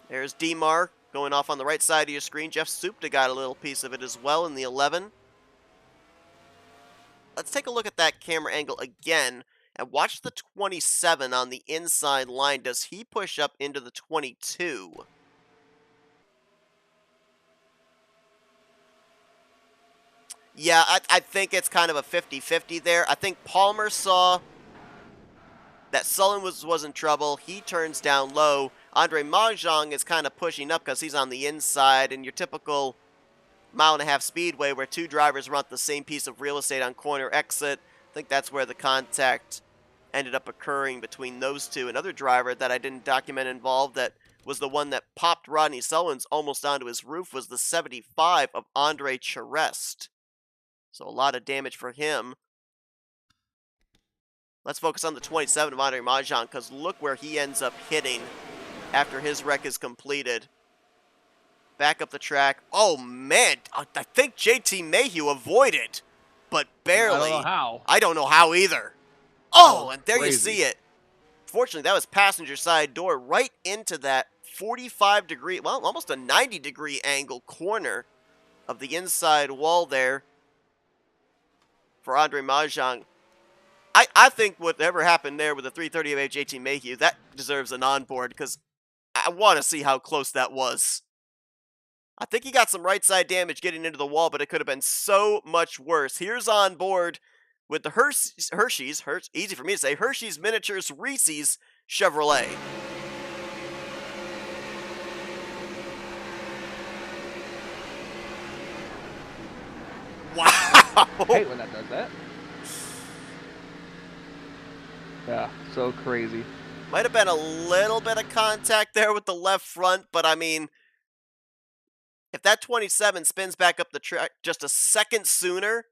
There's Demar going off on the right side of your screen. Jeff Supta got a little piece of it as well in the 11. Let's take a look at that camera angle again and watch the 27 on the inside line. Does he push up into the 22? Yeah, I think it's kind of a 50-50 there. I think Palmer saw that Sullen was in trouble. He turns down low. Andre Mahjong is kind of pushing up because he's on the inside, and your typical mile-and-a-half speedway where 2 drivers run the same piece of real estate on corner exit. I think that's where the contact ended up occurring between those two. Another driver that I didn't document involved that was the one that popped Rodney Sullins almost onto his roof was the 75 of Andre Charest. So a lot of damage for him. Let's focus on the 27 of Andre Mahjong because look where he ends up hitting after his wreck is completed. Back up the track. Oh, man. I think JT Mayhew avoided, but barely. I don't know how. I don't know how either. Oh, and there crazy. you see it. Fortunately, that was passenger side door right into that 45-degree, well, almost a 90-degree angle corner of the inside wall there for Andre Mahjong. I think whatever happened there with the 338 JT Mayhew, that deserves an onboard because I want to see how close that was. I think he got some right side damage getting into the wall, but it could have been so much worse. Here's on board with the Hershey's, easy for me to say, Hershey's Miniatures Reese's Chevrolet. Wow! I hate when that does that. Yeah, so crazy. Might have been a little bit of contact there with the left front, but I mean, if that 27 spins back up the track just a second sooner,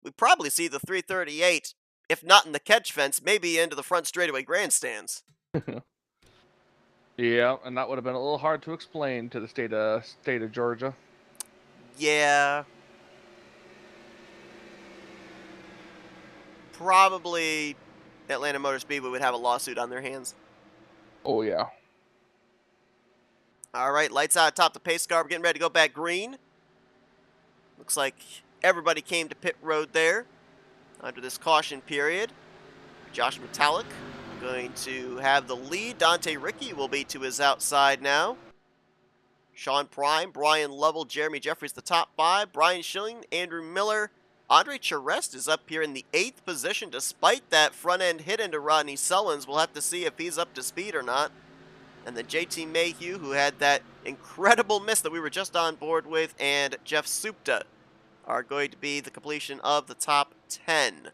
we probably see the 338, if not in the catch fence, maybe into the front straightaway grandstands. Yeah, and that would have been a little hard to explain to the state of Georgia. Yeah. Probably Atlanta Motor Speedway would have a lawsuit on their hands. Oh, yeah. All right, lights out atop the pace car. We're getting ready to go back green. Looks like everybody came to pit road there under this caution period. Josh Metallic going to have the lead. Dante Ricky will be to his outside now. Sean Prime, Brian Lovell, Jeremy Jeffries, the top 5. Brian Schilling, Andrew Miller. Andre Charest is up here in the 8th position despite that front-end hit into Rodney Sullins. We'll have to see if he's up to speed or not. And then JT Mayhew, who had that incredible miss that we were just on board with, and Jeff Supta are going to be the completion of the top 10.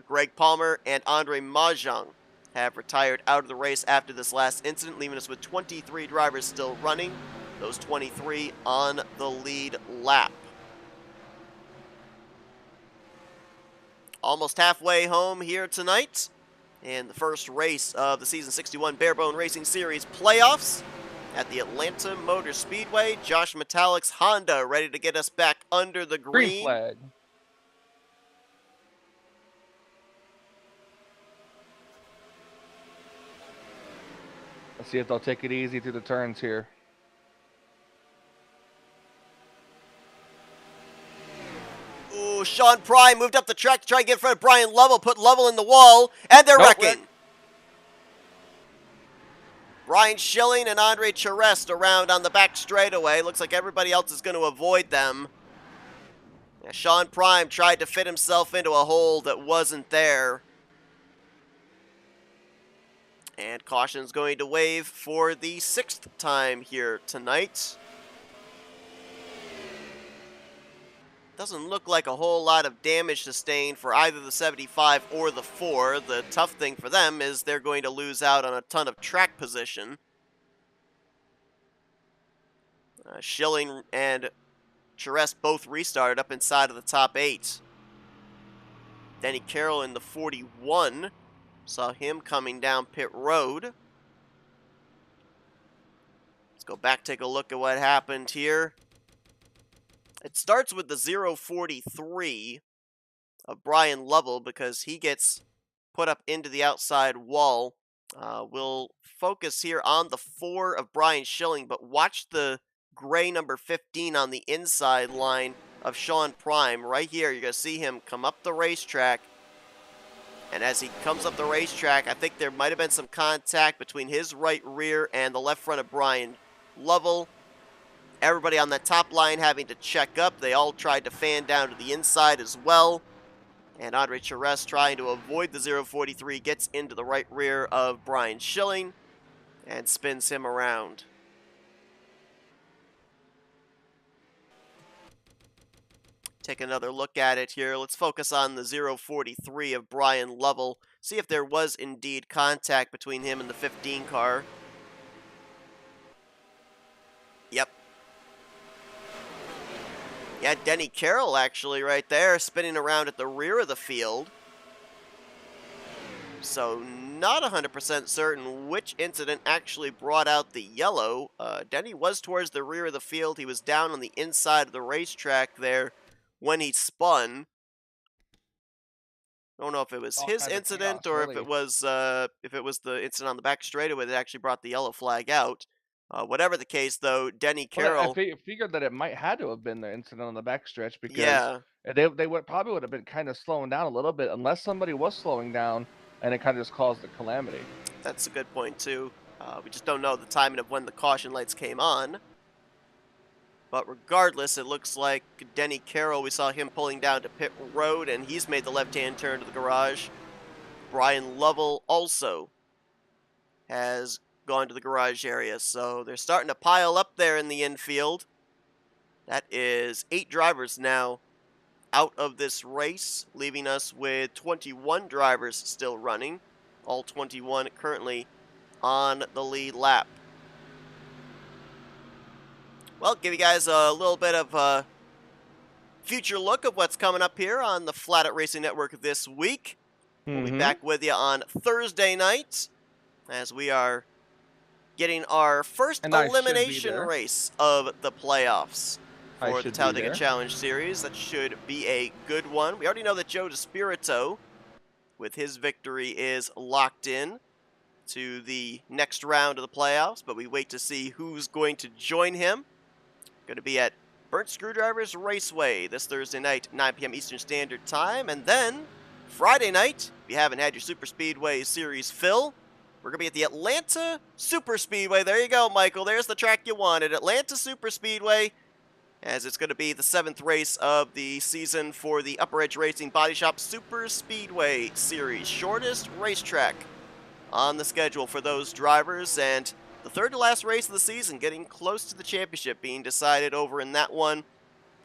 Greg Palmer and Andre Mahjong have retired out of the race after this last incident, leaving us with 23 drivers still running, those 23 on the lead lap. Almost halfway home here tonight in the first race of the Season 61 Barebones Racing Series playoffs at the Atlanta Motor Speedway. Josh Metallic's Honda ready to get us back under the green. Green flag. Let's see if they'll take it easy through the turns here. Ooh, Sean Prime moved up the track to try and get in front of Brian Lovell, put Lovell in the wall, and they're wrecking. Brian Schilling and Andre Charest around on the back straightaway. Looks like everybody else is going to avoid them. Yeah, Sean Prime tried to fit himself into a hole that wasn't there. And caution's going to wave for the 6th time here tonight. Doesn't look like a whole lot of damage sustained for either the 75 or the 4. The tough thing for them is they're going to lose out on a ton of track position. Schilling and Charest both restarted up inside of the top 8. Denny Carroll in the 41. Saw him coming down pit road. Let's go back, take a look at what happened here. It starts with the 043 of Brian Lovell because he gets put up into the outside wall. We'll focus here on the 4 of Brian Schilling, but watch the gray number 15 on the inside line of Sean Prime. Right here, you're going to see him come up the racetrack. And as he comes up the racetrack, I think there might have been some contact between his right rear and the left front of Brian Lovell. Everybody on that top line having to check up. They all tried to fan down to the inside as well. And Andre Charest trying to avoid the 043 gets into the right rear of Brian Schilling and spins him around. Take another look at it here. Let's focus on the 043 of Brian Lovell. See if there was indeed contact between him and the 15 car. Yep. Yeah, Denny Carroll actually right there, spinning around at the rear of the field. So not 100% certain which incident actually brought out the yellow. Denny was towards the rear of the field. He was down on the inside of the racetrack there when he spun. I don't know if it was his incident or if it was the incident on the back straightaway that actually brought the yellow flag out. Whatever the case, though, Denny Carroll. Well, I figured that it might had to have been the incident on the backstretch because yeah, they probably would have been kind of slowing down a little bit unless somebody was slowing down and it kind of just caused the calamity. That's a good point too. We just don't know the timing of when the caution lights came on. But regardless, it looks like Denny Carroll, we saw him pulling down to pit road, and he's made the left-hand turn to the garage. Brian Lovell also has gone to the garage area, so they're starting to pile up there in the infield. That is 8 drivers now out of this race, leaving us with 21 drivers still running. All 21 currently on the lead lap. Well, give you guys a little bit of a future look of what's coming up here on the Flatout Racing Network this week. We'll be back with you on Thursday night as we are getting our first elimination race of the playoffs for the Talladega Challenge Series. That should be a good one. We already know that Joe DeSpirito, with his victory, is locked in to the next round of the playoffs, but we wait to see who's going to join him. Going to be at Burnt Screwdrivers Raceway this Thursday night, 9 p.m. Eastern Standard Time. And then Friday night, if you haven't had your Super Speedway Series fill, We're going to be at the Atlanta Superspeedway. There you go, Michael. There's the track you wanted. Atlanta Superspeedway, as it's going to be the 7th race of the season for the Upper Edge Racing Body Shop Superspeedway Series. Shortest racetrack on the schedule for those drivers, and the third to last race of the season, getting close to the championship being decided over in that one.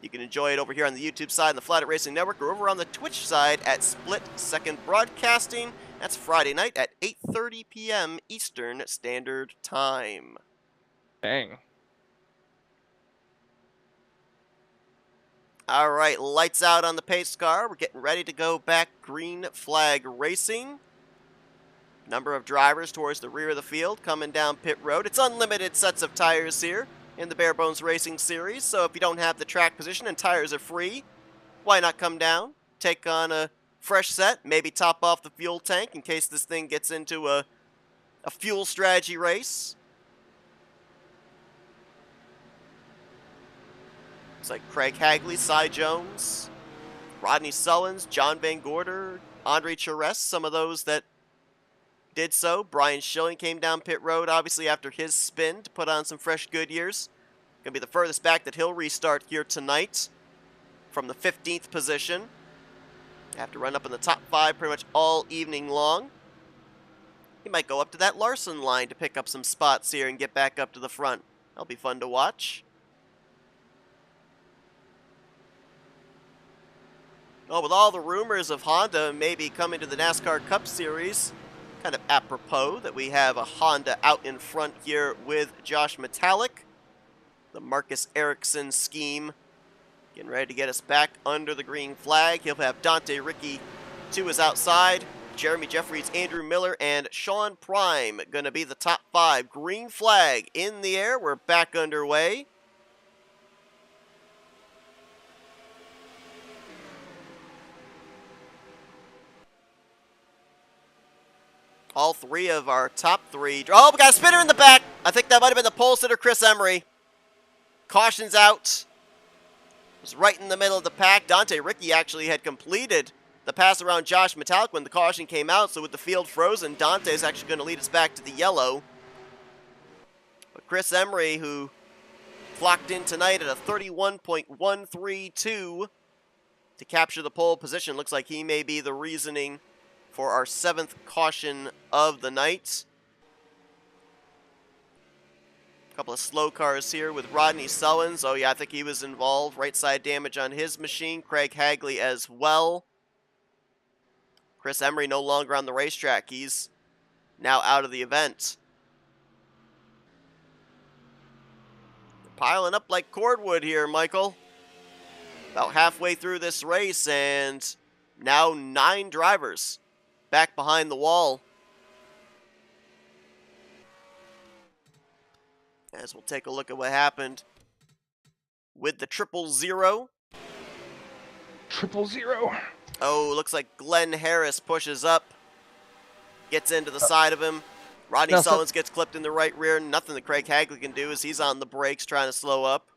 You can enjoy it over here on the YouTube side and the Flatout Racing Network, or over on the Twitch side at Split Second Broadcasting. That's Friday night at 8:30 p.m. Eastern Standard Time. Dang. All right, lights out on the pace car. We're getting ready to go back green flag racing. Number of drivers towards the rear of the field coming down pit road. It's unlimited sets of tires here in the Barebones Racing Series, so if you don't have the track position and tires are free, why not come down, take on a fresh set, maybe top off the fuel tank in case this thing gets into a fuel strategy race. It's like Craig Hagley, Cy Jones, Rodney Sullins, John Van Gorder, Andre Charest, some of those that did so. Brian Schilling came down pit road, obviously, after his spin to put on some fresh Goodyears. Going to be the furthest back that he'll restart here tonight from the 15th position. Have to run up in the top 5 pretty much all evening long. He might go up to that Larson line to pick up some spots here and get back up to the front. That'll be fun to watch. Well, with all the rumors of Honda maybe coming to the NASCAR Cup Series, kind of apropos that we have a Honda out in front here with Josh Metallic. The Marcus Ericsson scheme getting ready to get us back under the green flag. He'll have Dante Ricky to his outside. Jeremy Jeffries, Andrew Miller, and Sean Prime going to be the top 5. Green flag in the air. We're back underway. All 3 of our top 3. Oh, we got a spinner in the back. I think that might have been the pole sitter, Chris Emery. Caution's out. Was right in the middle of the pack. Dante Ricky actually had completed the pass around Josh Metallic when the caution came out, so with the field frozen, Dante's actually going to lead us back to the yellow. But Chris Emery, who clocked in tonight at a 31.132 to capture the pole position, looks like he may be the reasoning for our 7th caution of the night. A couple of slow cars here with Rodney Sullins. Oh yeah, I think he was involved. Right side damage on his machine. Craig Hagley as well. Chris Emery no longer on the racetrack. He's now out of the event. They're piling up like cordwood here, Michael. About halfway through this race, and now 9 drivers back behind the wall. As we'll take a look at what happened with the 000. 000. Oh, looks like Glenn Harris pushes up, gets into the side of him. Rodney Sullins gets clipped in the right rear. Nothing that Craig Hagley can do as he's on the brakes trying to slow up.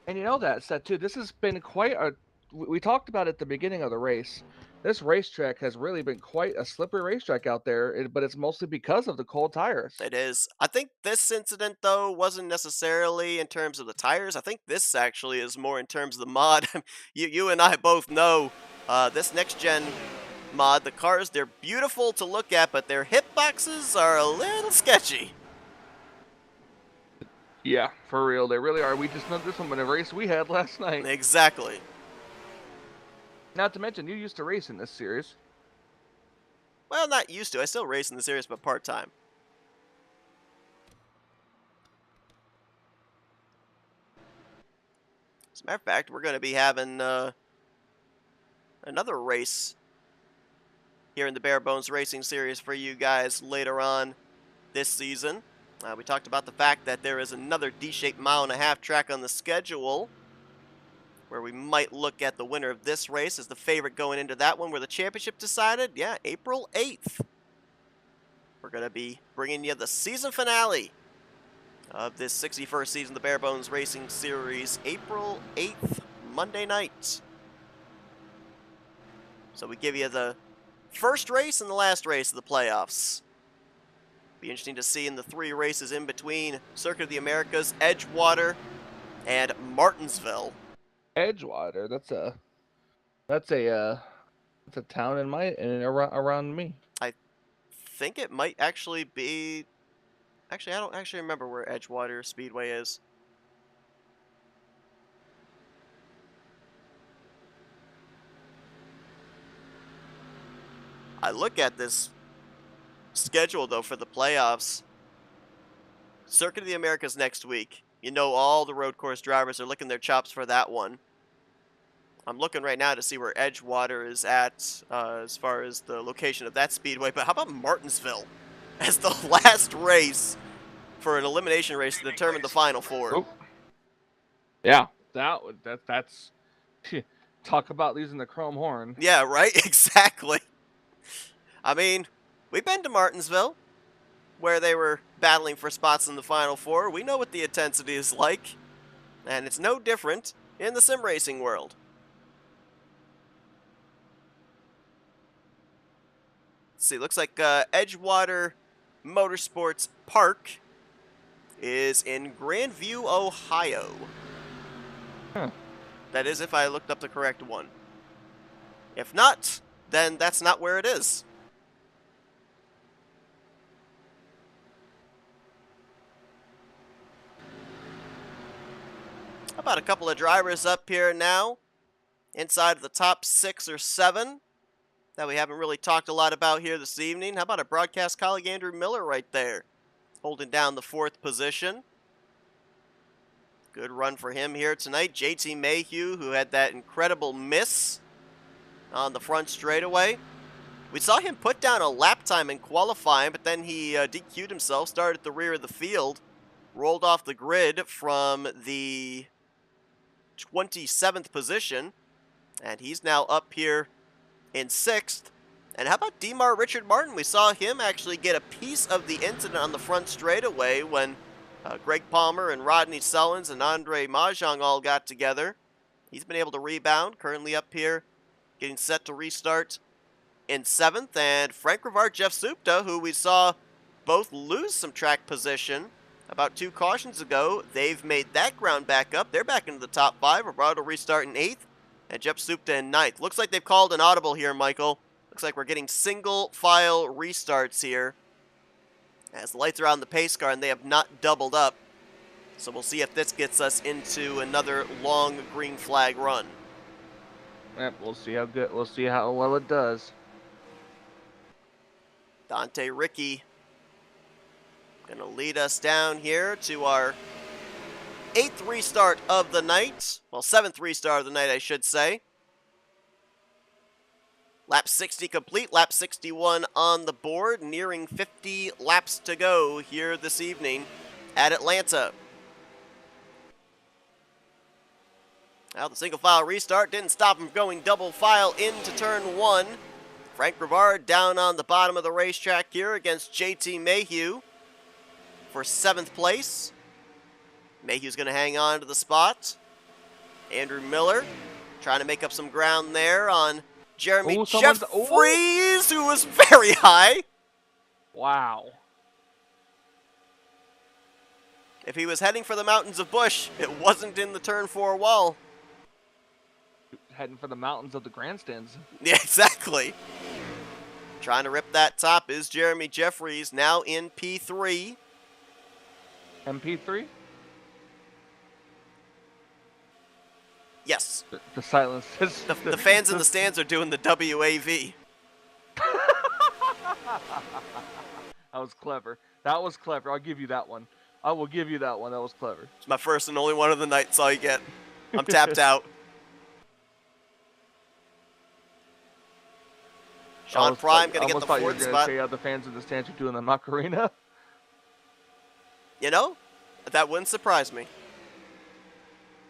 And you know that, Seth, too. This has been quite a... We talked about it at the beginning of the race. This racetrack has really been quite a slippery racetrack out there, but it's mostly because of the cold tires. It is. I think this incident, though, wasn't necessarily in terms of the tires. I think this actually is more in terms of the mod. you and I both know this next-gen mod, the cars, they're beautiful to look at, but their hitboxes are a little sketchy. Yeah, for real. They really are. We just know this one in a race we had last night. Exactly. Not to mention, you used to race in this series. Well, not used to. I still race in the series, but part-time. As a matter of fact, we're going to be having another race here in the Barebones Racing Series for you guys later on this season. We talked about the fact that there is another D-shaped mile-and-a-half track on the schedule, where we might look at the winner of this race as the favorite going into that one, where the championship decided, yeah, April 8th. We're going to be bringing you the season finale of this 61st season of the Barebones Racing Series, April 8th, Monday night. So we give you the first race and the last race of the playoffs. Be interesting to see in the 3 races in between Circuit of the Americas, Edgewater, and Martinsville. Edgewater. That's a town in around me. I think it might actually be. Actually, I don't actually remember where Edgewater Speedway is. I look at this schedule, though, for the playoffs. Circuit of the Americas next week. You know, all the road course drivers are licking their chops for that one. I'm looking right now to see where Edgewater is at as far as the location of that speedway. But how about Martinsville as the last race for an elimination race to determine the Final Four? Oh. Yeah, that's talk about using the chrome horn. Yeah, right? Exactly. I mean, we've been to Martinsville, where they were battling for spots in the Final Four. We know what the intensity is like, and it's no different in the sim racing world. Let's see, looks like Edgewater Motorsports Park is in Grandview, Ohio. Huh. That is if I looked up the correct one. If not, then that's not where it is. About a couple of drivers up here now, inside of the top 6 or 7, that we haven't really talked a lot about here this evening. How about a broadcast colleague, Andrew Miller, right there, holding down the 4th position. Good run for him here tonight. JT Mayhew, who had that incredible miss on the front straightaway. We saw him put down a lap time in qualifying, but then he DQ'd himself, started at the rear of the field, rolled off the grid from the 27th position, and he's now up here in 6th. And how about Demar Richard Martin? We saw him actually get a piece of the incident on the front straightaway when Greg Palmer and Rodney Sullins and Andre Mahjong all got together. He's been able to rebound, currently up here, getting set to restart in 7th. And Frank Rivard, Jeff Supta, who we saw both lose some track position about 2 cautions ago, they've made that ground back up. They're back into the top 5. Rivard will restart in 8th, and Jeff Supta in 9th. Looks like they've called an audible here, Michael. Looks like we're getting single file restarts here, as the lights are on the pace car and they have not doubled up. So we'll see if this gets us into another long green flag run. Yep, we'll see how good. We'll see how well it does. Dante Ricky going to lead us down here to our 8th restart of the night. Well, 7th restart of the night, I should say. Lap 60 complete, lap 61 on the board, nearing 50 laps to go here this evening at Atlanta. Now the single file restart didn't stop him going double file into turn 1. Frank Rivard down on the bottom of the racetrack here against JT Mayhew for 7th place. Mayhew's going to hang on to the spot. Andrew Miller trying to make up some ground there on Jeremy Jeffries, who was very high. Wow. If he was heading for the mountains of Busch, it wasn't in the turn 4 wall. Heading for the mountains of the grandstands. Yeah, exactly. Trying to rip that top is Jeremy Jeffries, now in P3. MP3? Yes. The silence. The fans in the stands are doing the WAV. That was clever. That was clever. I'll give you that one. I will give you that one. That was clever. It's my first and only one of the night, that's all you get. I'm tapped out. Sean Prime going to get the 4th spot. Say how the fans in the stands are doing the Macarena. You know, that wouldn't surprise me.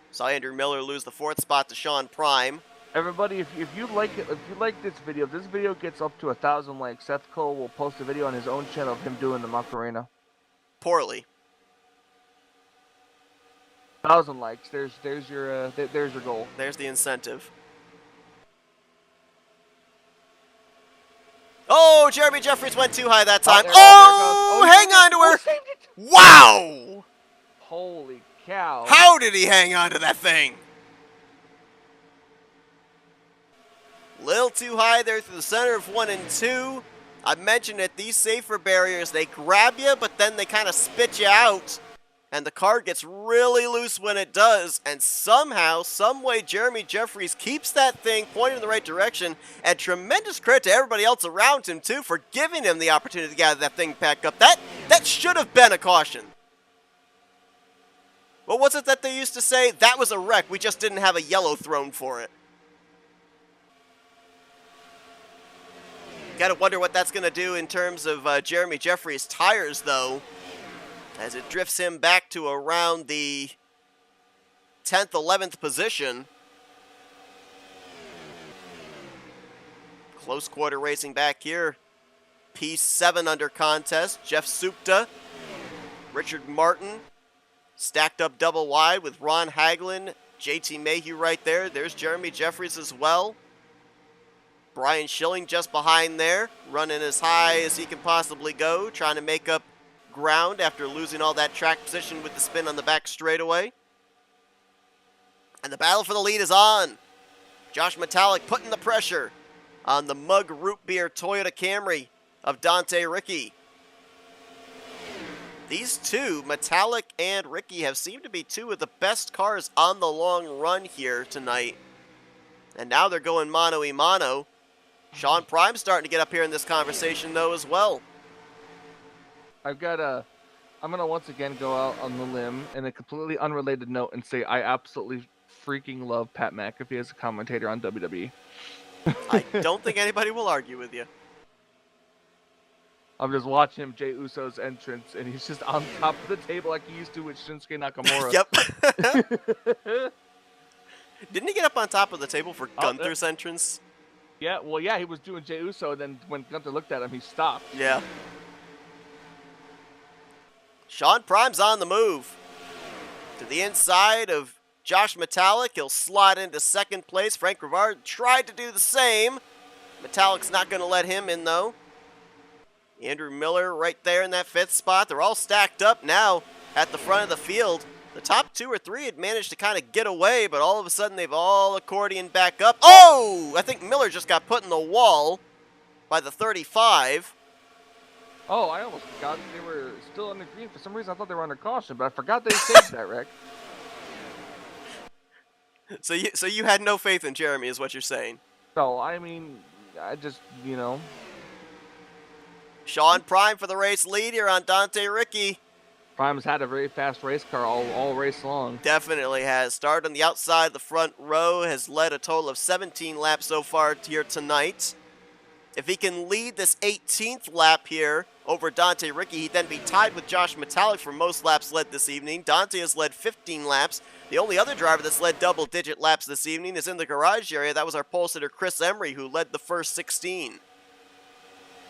Saw Andrew Miller lose the 4th spot to Sean Prime. Everybody, if you like it, if you like this video, if this video gets up to 1,000 likes, Seth Cole will post a video on his own channel of him doing the Macarena. Poorly. 1,000 likes. There's your goal. There's the incentive. Oh, Jeremy Jeffries went too high that time. There it goes. Oh, He hang saved on it. to Oh, her. saved it. Wow. Holy cow. How did he hang on to that thing? Little too high there through the center of 1 and 2. I mentioned it, these safer barriers, they grab you, but then they kind of spit you out. And the car gets really loose when it does. And somehow, someway, Jeremy Jeffries keeps that thing pointed in the right direction. And tremendous credit to everybody else around him, too, for giving him the opportunity to gather that thing back up. That should have been a caution. What was it that they used to say? That was a wreck. We just didn't have a yellow thrown for it. Gotta wonder what that's gonna do in terms of Jeremy Jeffries' tires, though, as it drifts him back to around the 10th, 11th position. Close quarter racing back here. P7 under contest. Jeff Supta, Richard Martin, stacked up double wide with Ron Hagelin, JT Mayhew right there. There's Jeremy Jeffries as well. Brian Schilling just behind there, running as high as he can possibly go, trying to make up ground after losing all that track position with the spin on the back straightaway. And the battle for the lead is on. Josh Metallic putting the pressure on the Mug Root Beer Toyota Camry of Dante Ricky. These two, Metallic and Ricky, have seemed to be two of the best cars on the long run here tonight. And now they're going mano-a-mano. Sean Prime's starting to get up here in this conversation, though, as well. I'm gonna once again go out on the limb in a completely unrelated note and say I absolutely freaking love Pat McAfee as a commentator on WWE. I don't think anybody will argue with you. I'm just watching him, Jey Uso's entrance, and he's just on top of the table like he used to with Shinsuke Nakamura. Yep. Didn't he get up on top of the table for Gunther's entrance? Yeah, well, yeah, he was doing Jey Uso, and then when Gunther looked at him, he stopped. Yeah. Sean Prime's on the move. To the inside of Josh Metallic. He'll slide into second place. Frank Rivard tried to do the same. Metallic's not going to let him in, though. Andrew Miller right there in that fifth spot. They're all stacked up now at the front of the field. The top two or three had managed to kind of get away, but all of a sudden they've all accordioned back up. Oh! I think Miller just got put in the wall by the 35. Oh, I almost forgot they were still under green. For some reason, I thought they were under caution, but I forgot they saved that, Rick. So you had no faith in Jeremy, is what you're saying? No, I mean, I just, Sean Prime for the race lead here on Dante Ricky. Prime's had a very fast race car all race long. Definitely has. Started on the outside of the front row, has led a total of 17 laps so far here tonight. If he can lead this 18th lap here over Dante Ricky, he'd then be tied with Josh Metallic for most laps led this evening. Dante has led 15 laps. The only other driver that's led double-digit laps this evening is in the garage area. That was our pole sitter, Chris Emery, who led the first 16.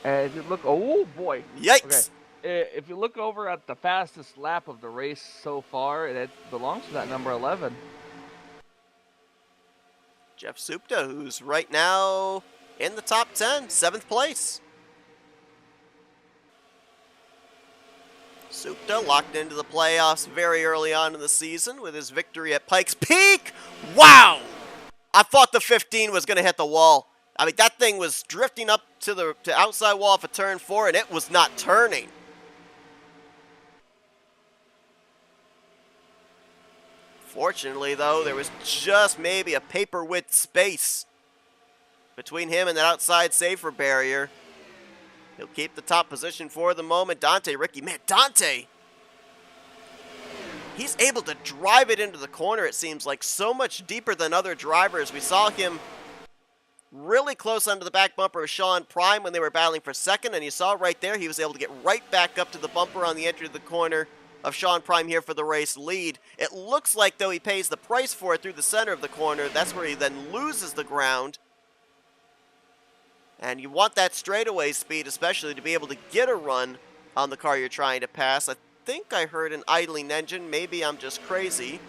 And if you look, oh boy. Yikes. Okay. If you look over at the fastest lap of the race so far, it belongs to that number 11. Jeff Supta, who's right now in the top 10, 7th place. Supta locked into the playoffs very early on in the season with his victory at Pikes Peak. Wow! I thought the 15 was going to hit the wall. I mean, that thing was drifting up to the outside wall for turn 4, and it was not turning. Fortunately, though, there was just maybe a paper width space between him and that outside safer barrier. He'll keep the top position for the moment. Dante Ricky, man, Dante! He's able to drive it into the corner, it seems like, so much deeper than other drivers. We saw him really close under the back bumper of Sean Prime when they were battling for second, and you saw right there he was able to get right back up to the bumper on the entry of the corner of Sean Prime here for the race lead. It looks like, though, he pays the price for it through the center of the corner. That's where he then loses the ground. And you want that straightaway speed, especially to be able to get a run on the car you're trying to pass. I think I heard an idling engine. Maybe I'm just crazy.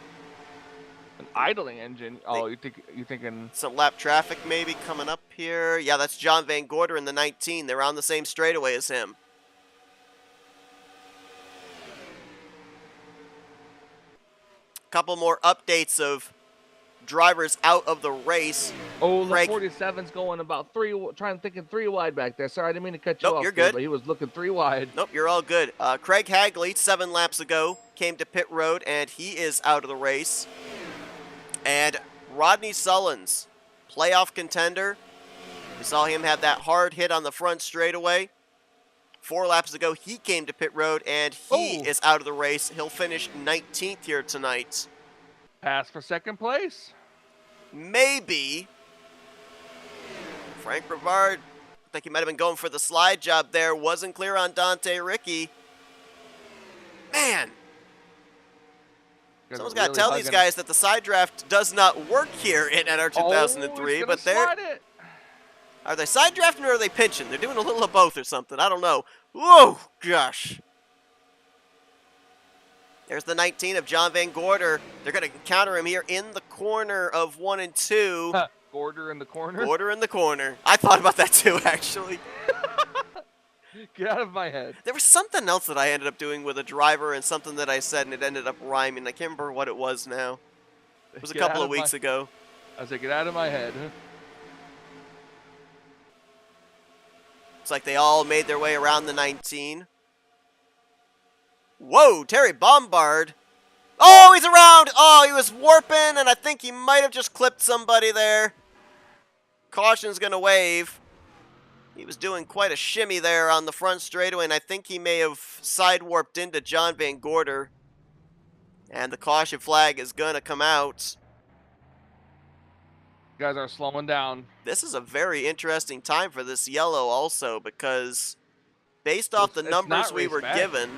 An idling engine? Oh, you're thinking some lap traffic maybe coming up here. Yeah, that's John Van Gorder in the 19. They're on the same straightaway as him. Couple more updates of drivers out of the race. Oh, the Craig, 47's going about thinking three wide back there. Sorry, I didn't mean to cut you nope, you're off there, good. but he was looking three wide. Nope, you're all good. Craig Hagley, 7 laps ago, came to pit road, and he is out of the race. And Rodney Sullins, playoff contender. We saw him have that hard hit on the front straightaway. 4 laps ago, he came to pit road, and he is out of the race. He'll finish 19th here tonight. Pass for second place. Maybe. Frank Rivard, I think he might have been going for the slide job there. Wasn't clear on Dante Ricky. Man. Someone's got to tell these guys that the side draft does not work here in NR 2003. But are they side drafting or are they pinching? They're doing a little of both or something. I don't know. Whoa, gosh. There's the 19 of John Van Gorder. They're going to counter him here in the corner of 1 and 2. Gorder in the corner? Gorder in the corner. I thought about that too, actually. Get out of my head. There was something else that I ended up doing with a driver and something that I said, and it ended up rhyming. I can't remember what it was now. It was a couple of weeks ago. I was like, get out of my head. It's like they all made their way around the 19. Whoa, Terry Bombard. Oh, he's around. Oh, he was warping, and I think he might have just clipped somebody there. Caution's going to wave. He was doing quite a shimmy there on the front straightaway, and I think he may have side-warped into John Van Gorder. And the caution flag is going to come out. You guys are slowing down. This is a very interesting time for this yellow also, because based off the numbers we were given,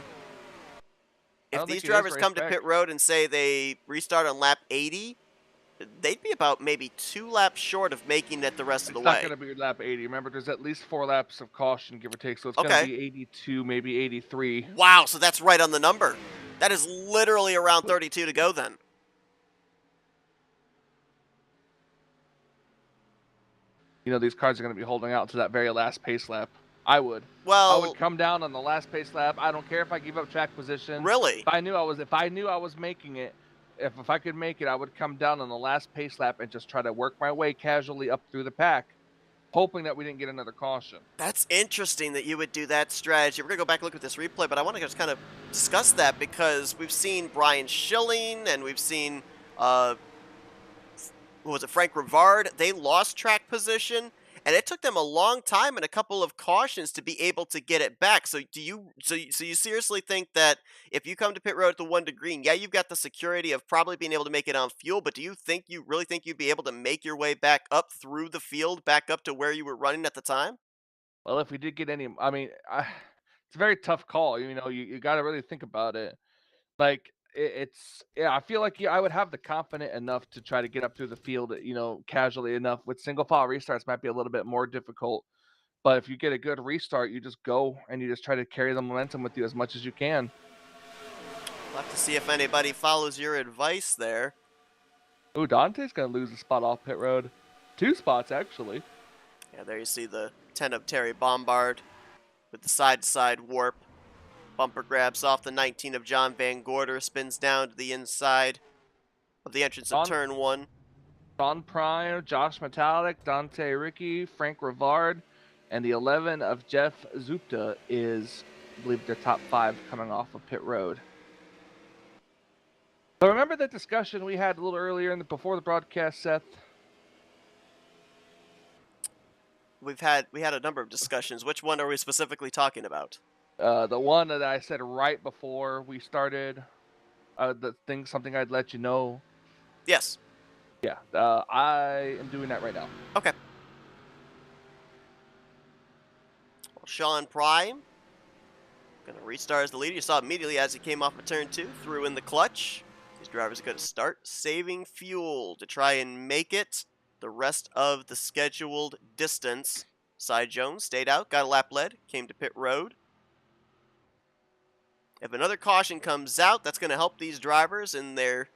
if these drivers come to pit road and say they restart on lap 80, they'd be about maybe 2 laps short of making it the rest of the way. It's not going to be lap 80. Remember, there's at least 4 laps of caution, give or take, so it's going to be 82, maybe 83. Wow, so that's right on the number. That is literally around 32 to go then. You know, these cars are going to be holding out to that very last pace lap. I would. Well, I would come down on the last pace lap. I don't care if I give up track position. Really? If I knew I was making it, if I could make it, I would come down on the last pace lap and just try to work my way casually up through the pack, hoping that we didn't get another caution. That's interesting that you would do that strategy. We're going to go back and look at this replay, but I want to just kind of discuss that because we've seen Brian Schilling and we've seen, Frank Rivard. They lost track position, and it took them a long time and a couple of cautions to be able to get it back. So do you seriously think that if you come to pit road at the 1 to green, yeah, you've got the security of probably being able to make it on fuel, but do you really think you'd be able to make your way back up through the field, back up to where you were running at the time? Well, if we did get any, I mean, it's a very tough call. You know, you got to really think about it. Like, I feel like I would have the confident enough to try to get up through the field, you know, casually enough. With single file restarts might be a little bit more difficult, but if you get a good restart, you just go and you just try to carry the momentum with you as much as you can. We'll have to see if anybody follows your advice there. Oh, Dante's gonna lose a spot off pit road. 2 spots actually. Yeah, there you see the 10 of Terry Bombard with the side-to-side warp. Bumper grabs off the 19 of John Van Gorder, spins down to the inside of the entrance of turn 1. Don Prime, Josh Metallic, Dante Ricky, Frank Rivard, and the 11 of Jeff Zupta is, I believe, their top 5 coming off of pit road. So remember that discussion we had a little earlier before the broadcast, Seth? We had a number of discussions. Which one are we specifically talking about? The one that I said right before we started, something I'd let you know. Yes. Yeah, I am doing that right now. Okay. Well, Sean Prime going to restart as the leader. You saw immediately as he came off of turn 2, threw in the clutch. These drivers are going to start saving fuel to try and make it the rest of the scheduled distance. Cy Jones stayed out, got a lap lead, came to pit road. If another caution comes out, that's going to help these drivers in their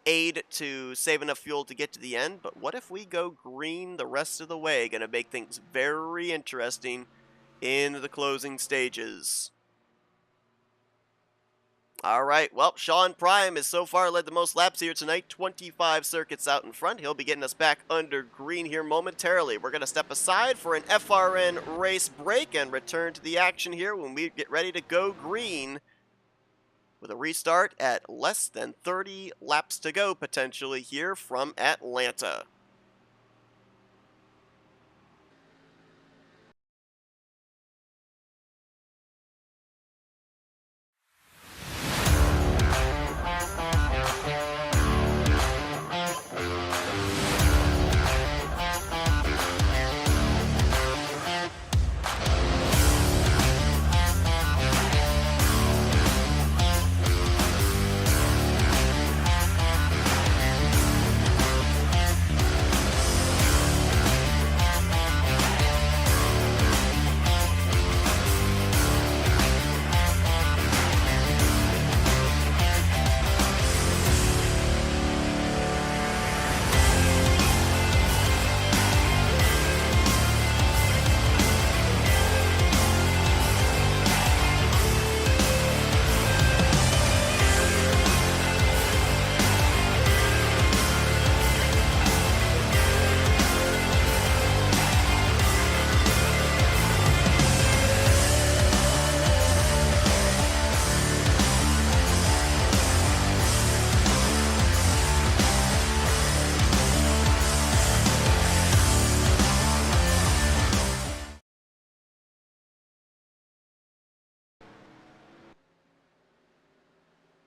aid to save enough fuel to get to the end. But what if we go green the rest of the way? Going to make things very interesting in the closing stages. All right, well, Sean Prime has so far led the most laps here tonight, 25 circuits out in front. He'll be getting us back under green here momentarily. We're going to step aside for an FRN race break and return to the action here when we get ready to go green with a restart at less than 30 laps to go potentially here from Atlanta.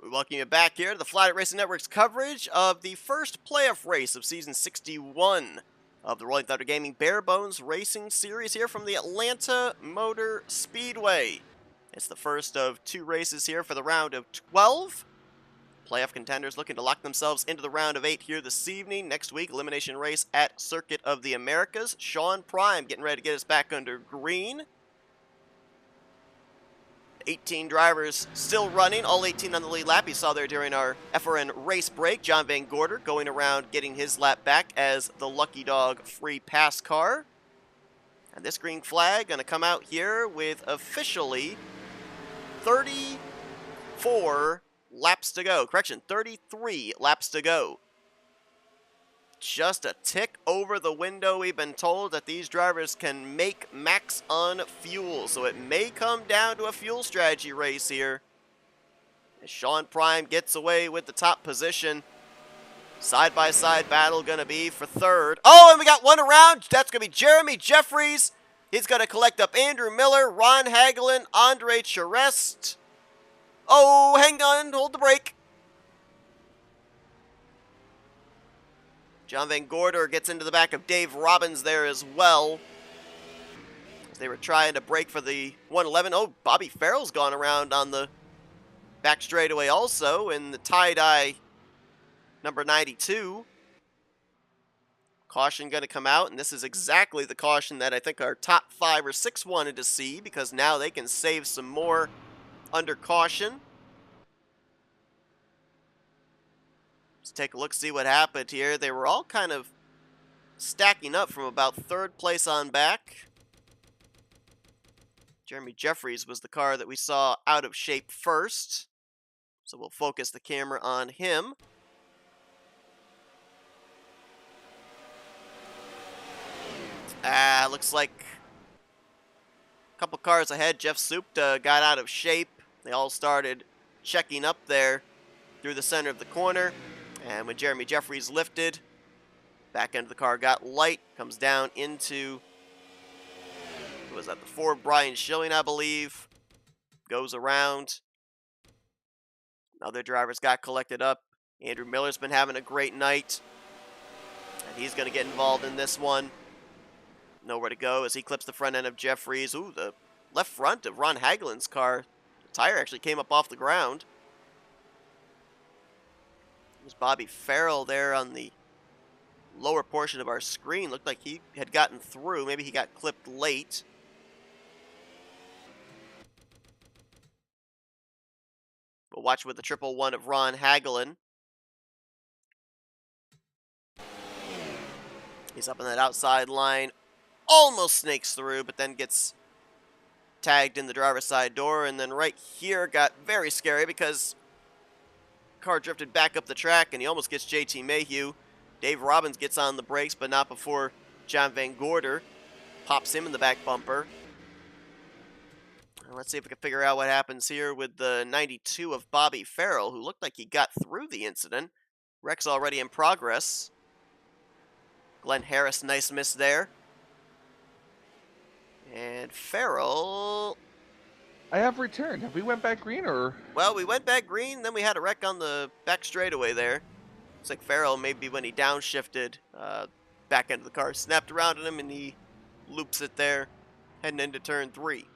We welcome you back here to the Flatout Racing Network's coverage of the first playoff race of Season 61 of the Rolling Thunder Gaming Barebones Racing Series here from the Atlanta Motor Speedway. It's the first of 2 races here for the round of 12. Playoff contenders looking to lock themselves into the round of 8 here this evening. Next week, elimination race at Circuit of the Americas. Sean Prime getting ready to get us back under green. 18 drivers still running, all 18 on the lead lap. You saw there during our FRN race break, John Van Gorder going around getting his lap back as the Lucky Dog free pass car. And this green flag going to come out here with officially 34 laps to go. Correction, 33 laps to go. Just a tick over the window. We've been told that these drivers can make max on fuel, so it may come down to a fuel strategy race here. As Sean Prime gets away with the top position. Side-by-side battle going to be for third. Oh, and we got one around. That's going to be Jeremy Jeffries. He's going to collect up Andrew Miller, Ron Hagelin, Andre Charest. Oh, hang on. Hold the brake. John Van Gorder gets into the back of Dave Robbins there as well. As they were trying to break for the 111. Oh, Bobby Farrell's gone around on the back straightaway also in the tie-dye number 92. Caution going to come out, and this is exactly the caution that I think our top 5 or 6 wanted to see, because now they can save some more under caution. Let's take a look, see what happened here. They were all kind of stacking up from about 3rd place on back. Jeremy Jeffries was the car that we saw out of shape first. So we'll focus the camera on him. Looks like a couple cars ahead. Jeff Supta got out of shape. They all started checking up there through the center of the corner. And when Jeremy Jeffries lifted, back end of the car got light, comes down into, who was that, the Ford Brian Schilling, I believe, goes around. Other drivers got collected up. Andrew Miller's been having a great night, and he's going to get involved in this one. Nowhere to go as he clips the front end of Jeffries. Ooh, the left front of Ron Hagelin's car. The tire actually came up off the ground. There's Bobby Farrell there on the lower portion of our screen. Looked like he had gotten through. Maybe he got clipped late. But watch with the 111 of Ron Hagelin. He's up on that outside line, almost snakes through, but then gets tagged in the driver's side door, and then right here got very scary because car drifted back up the track, and he almost gets JT Mayhew. Dave Robbins gets on the brakes, but not before John Van Gorder pops him in the back bumper. Let's see if we can figure out what happens here with the 92 of Bobby Farrell, who looked like he got through the incident. Wreck's already in progress. Glenn Harris, nice miss there. And Farrell... I have returned. Have we went back green or? Well, we went back green, then we had a wreck on the back straightaway there. Looks like Farrell, maybe when he downshifted, back end of the car snapped around on him and he loops it there, heading into turn 3.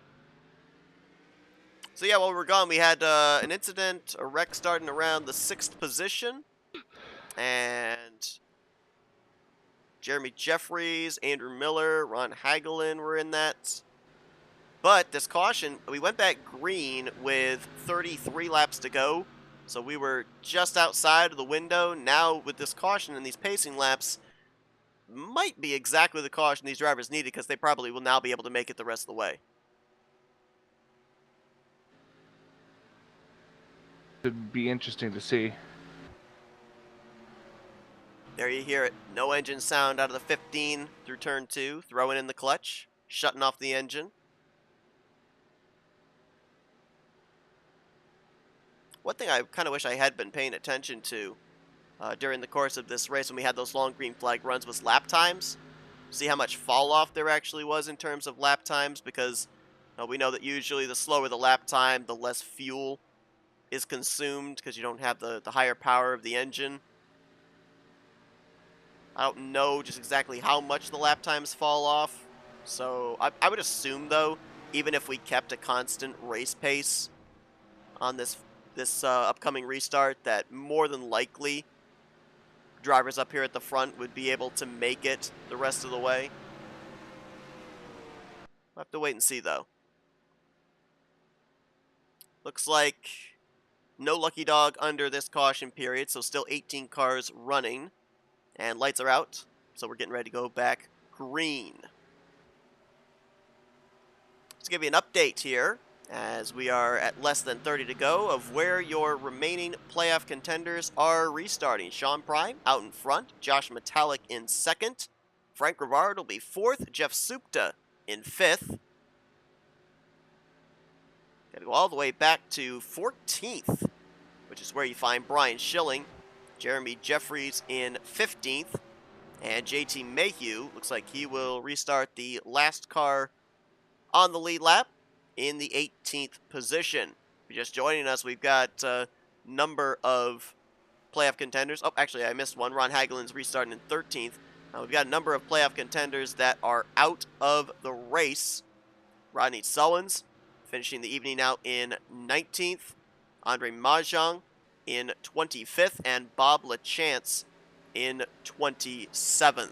So yeah, while we were gone, we had an incident, a wreck starting around the 6th position. And Jeremy Jeffries, Andrew Miller, Ron Hagelin were in that. But this caution, we went back green with 33 laps to go. So we were just outside of the window. Now with this caution and these pacing laps, might be exactly the caution these drivers needed because they probably will now be able to make it the rest of the way. It'd be interesting to see. There you hear it. No engine sound out of the 15 through turn 2. Throwing in the clutch. Shutting off the engine. One thing I kind of wish I had been paying attention to during the course of this race when we had those long green flag runs was lap times. See how much fall off there actually was in terms of lap times, because we know that usually the slower the lap time, the less fuel is consumed because you don't have the higher power of the engine. I don't know just exactly how much the lap times fall off. So I would assume, though, even if we kept a constant race pace on this upcoming restart, that more than likely drivers up here at the front would be able to make it the rest of the way. We'll have to wait and see, though. Looks like no lucky dog under this caution period, so still 18 cars running. And lights are out, so we're getting ready to go back green. Let's give you an update here, as we are at less than 30 to go, of where your remaining playoff contenders are restarting. Sean Prime out in front, Josh Metallic in 2nd, Frank Rivard will be 4th, Jeff Supta in 5th. Got to go all the way back to 14th, which is where you find Brian Schilling. Jeremy Jeffries in 15th, and JT Mayhew looks like he will restart the last car on the lead lap in the 18th position. If you're just joining us, we've got a number of playoff contenders. Oh, actually, I missed one. Ron Hagelin's restarting in 13th. We've got a number of playoff contenders that are out of the race. Rodney Sullins finishing the evening out in 19th. Andre Mahjong in 25th, and Bob LaChance in 27th.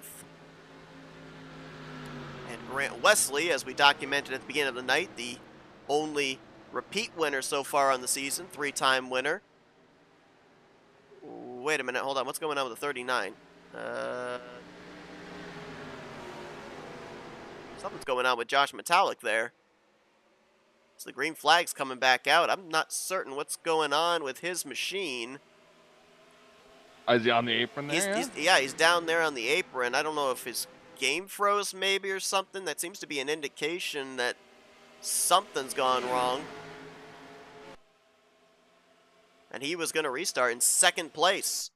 And Grant Wesley, as we documented at the beginning of the night, the only repeat winner so far on the season, 3-time winner. Wait a minute, hold on, what's going on with the 39? Something's going on with Josh Metallic there. So the green flag's coming back out. I'm not certain what's going on with his machine. Is he on the apron there? He's down there on the apron. I don't know if his game froze maybe or something. That seems to be an indication that something's gone wrong. And he was going to restart in 2nd place.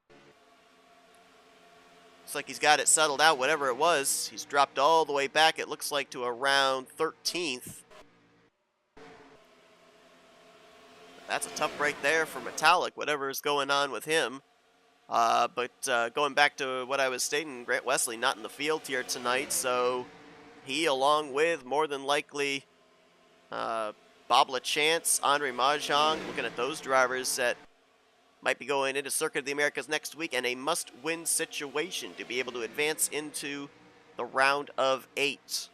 Looks like he's got it settled out, whatever it was. He's dropped all the way back, it looks like, to around 13th. That's a tough break there for Metallic, whatever is going on with him. But going back to what I was stating, Grant Wesley not in the field here tonight, so he, along with more than likely Bob LaChance, Andre Mahjong, looking at those drivers that might be going into Circuit of the Americas next week, and a must-win situation to be able to advance into the round of 8.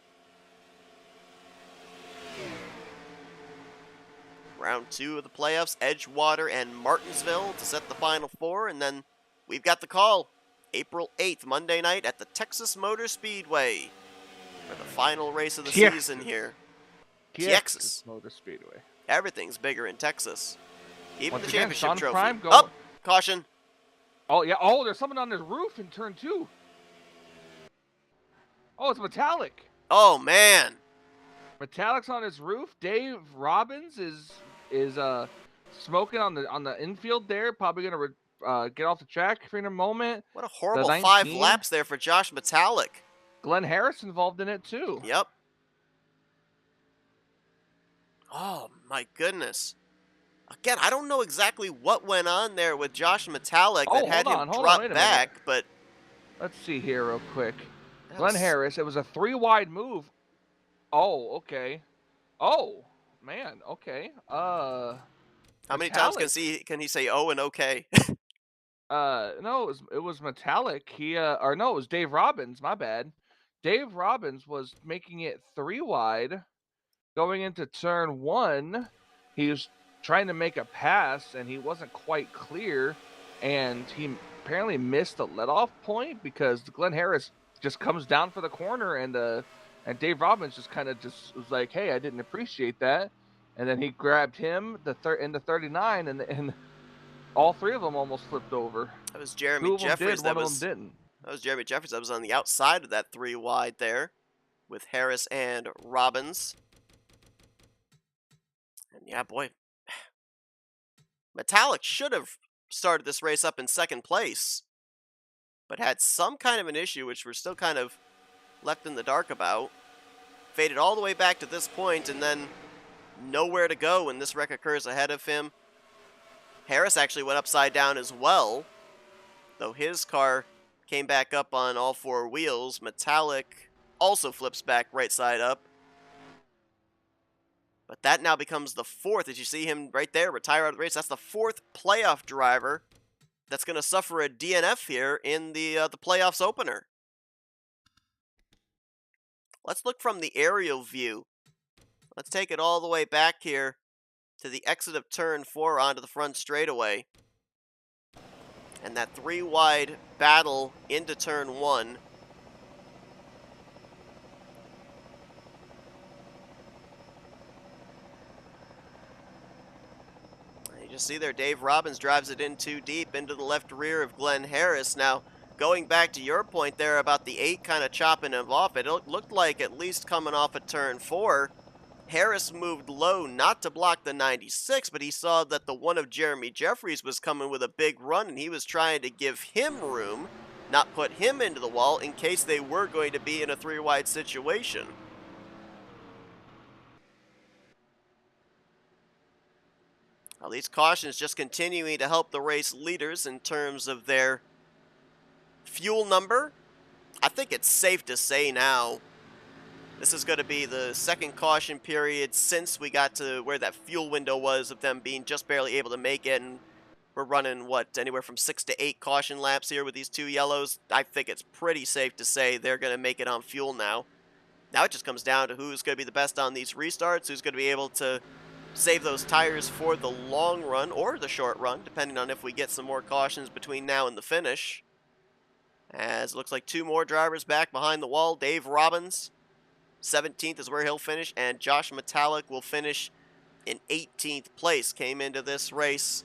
Round 2 of the playoffs, Edgewater and Martinsville to set the final 4, and then we've got the call. April 8th, Monday night at the Texas Motor Speedway for the final race of the season Texas. here. Texas Texas. Motor Speedway. Everything's bigger in Texas. Even Once the again, championship Sean trophy. Prime Oh, going. caution. Oh, yeah. Oh, there's someone on his roof in turn 2. Oh, it's Metallic. Oh, man. Metallic's on his roof. Dave Robbins is smoking on the infield there. Probably gonna get off the track for in a moment. What a The horrible 5 19. laps there for Josh Metallic. Glenn Harris involved in it too. Yep. Oh, my goodness. Again, I don't know exactly what went on there with Josh Metallic that Oh, had him hold on, drop wait a back, minute. but Let's see here real quick. that Glenn was... Harris, it was a 3-wide move. Oh, okay. Oh, man, okay. How many times Metallic. can he say oh and okay? No, it was Metallic. Or no, it was Dave Robbins. My bad. Dave Robbins was making it 3-wide, going into turn 1. He was trying to make a pass, and he wasn't quite clear, and he apparently missed the let-off point because Glenn Harris just comes down for the corner, and Dave Robbins just kind of was like, "Hey, I didn't appreciate that," and then he grabbed him into 39, and all 3 of them almost flipped over. That was 2 Jeremy of them Jeffries. did, one of them didn't. That was Jeremy Jeffries. That was on the outside of that 3 wide there with Harris and Robbins. And yeah, boy, Metallic should have started this race up in second place, but had some kind of an issue, which we're still kind of left in the dark about. Faded all the way back to this point, and then nowhere to go when this wreck occurs ahead of him. Harris actually went upside down as well, though his car came back up on all 4 wheels. Metallic also flips back right side up. But that now becomes the 4th, as you see him right there retire out of the race. That's the 4th playoff driver that's going to suffer a DNF here in the playoffs opener. Let's look from the aerial view. Let's take it all the way back here to the exit of turn 4 onto the front straightaway. And that 3 wide battle into turn 1. You just see there, Dave Robbins drives it in too deep into the left rear of Glenn Harris. Now, going back to your point there about the 8 kind of chopping him off, it looked like at least coming off at turn 4, Harris moved low not to block the 96, but he saw that the one of Jeremy Jeffries was coming with a big run, and he was trying to give him room, not put him into the wall in case they were going to be in a 3-wide situation. Well, these cautions just continuing to help the race leaders in terms of their fuel number. I think it's safe to say now this is going to be the second caution period since we got to where that fuel window was of them being just barely able to make it, and we're running, what, anywhere from 6 to 8 caution laps here with these 2 yellows. I think it's pretty safe to say they're going to make it on fuel now. Now it just comes down to who's going to be the best on these restarts, who's going to be able to save those tires for the long run or the short run, depending on if we get some more cautions between now and the finish. As it looks like 2 more drivers back behind the wall. Dave Robbins, 17th is where he'll finish, and Josh Metallic will finish in 18th place. Came into this race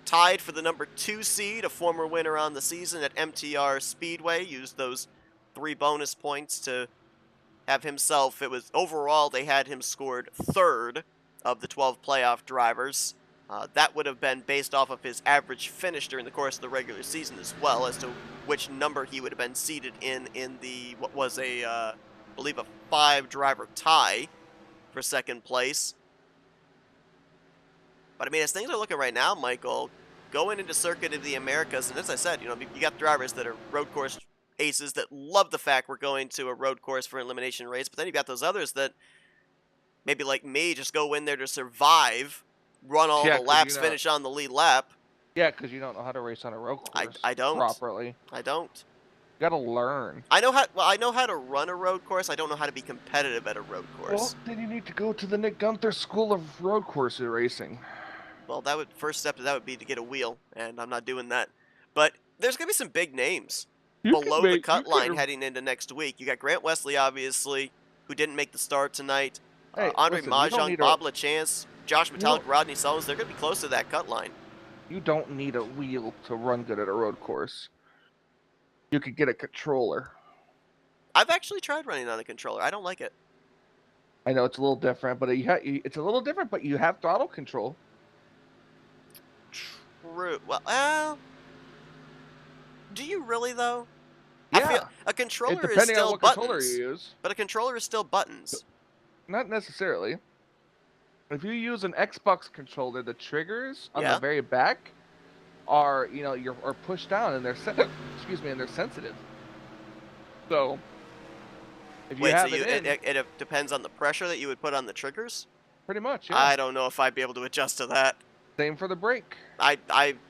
tied for the number 2 seed, a former winner on the season at MTR Speedway. Used those 3 bonus points to have himself, it was overall they had him scored 3rd of the 12 playoff drivers. That would have been based off of his average finish during the course of the regular season as well, as to which number he would have been seated in the, what was I believe a 5-driver tie for second place. But I mean, as things are looking right now, Michael, going into Circuit of the Americas, and as I said, you know, you got drivers that are road course aces that love the fact we're going to a road course for elimination race, but then you've got those others that maybe like me just go in there to survive, run all the laps, finish on the lead lap. Yeah, because you don't know how to race on a road course I don't properly. I don't. You gotta learn. I know how to run a road course. I don't know how to be competitive at a road course. Well, then you need to go to the Nick Gunther School of Road Course Racing. Well, first step to that would be to get a wheel, and I'm not doing that. But there's gonna be some big names. below the You cut line could. heading into next week. You got Grant Wesley, obviously, who didn't make the start tonight. Hey, Andre listen, you don't Mahjong, need a Bob LaChance, Josh you don't Metallic, Rodney Sullins. They're going to be close to that cut line. you don't need a wheel to run good at a road course. You could get a controller. I've actually tried running on a controller. I don't like it. I know it's a little different, but it's a little different, but you have throttle control. True. Well, do you really though? I feel Yeah, a it controller is depending on still what controller you buttons, use. but a controller is still buttons. Not necessarily. If you use an Xbox controller, the triggers on the Yeah. very back are are pushed down and they're excuse me, and they're sensitive. So if you Wait, so have it in, it depends on the pressure that you would put on the triggers? pretty much, yeah. I don't know if I'd be able to adjust to that. Same for the brake. I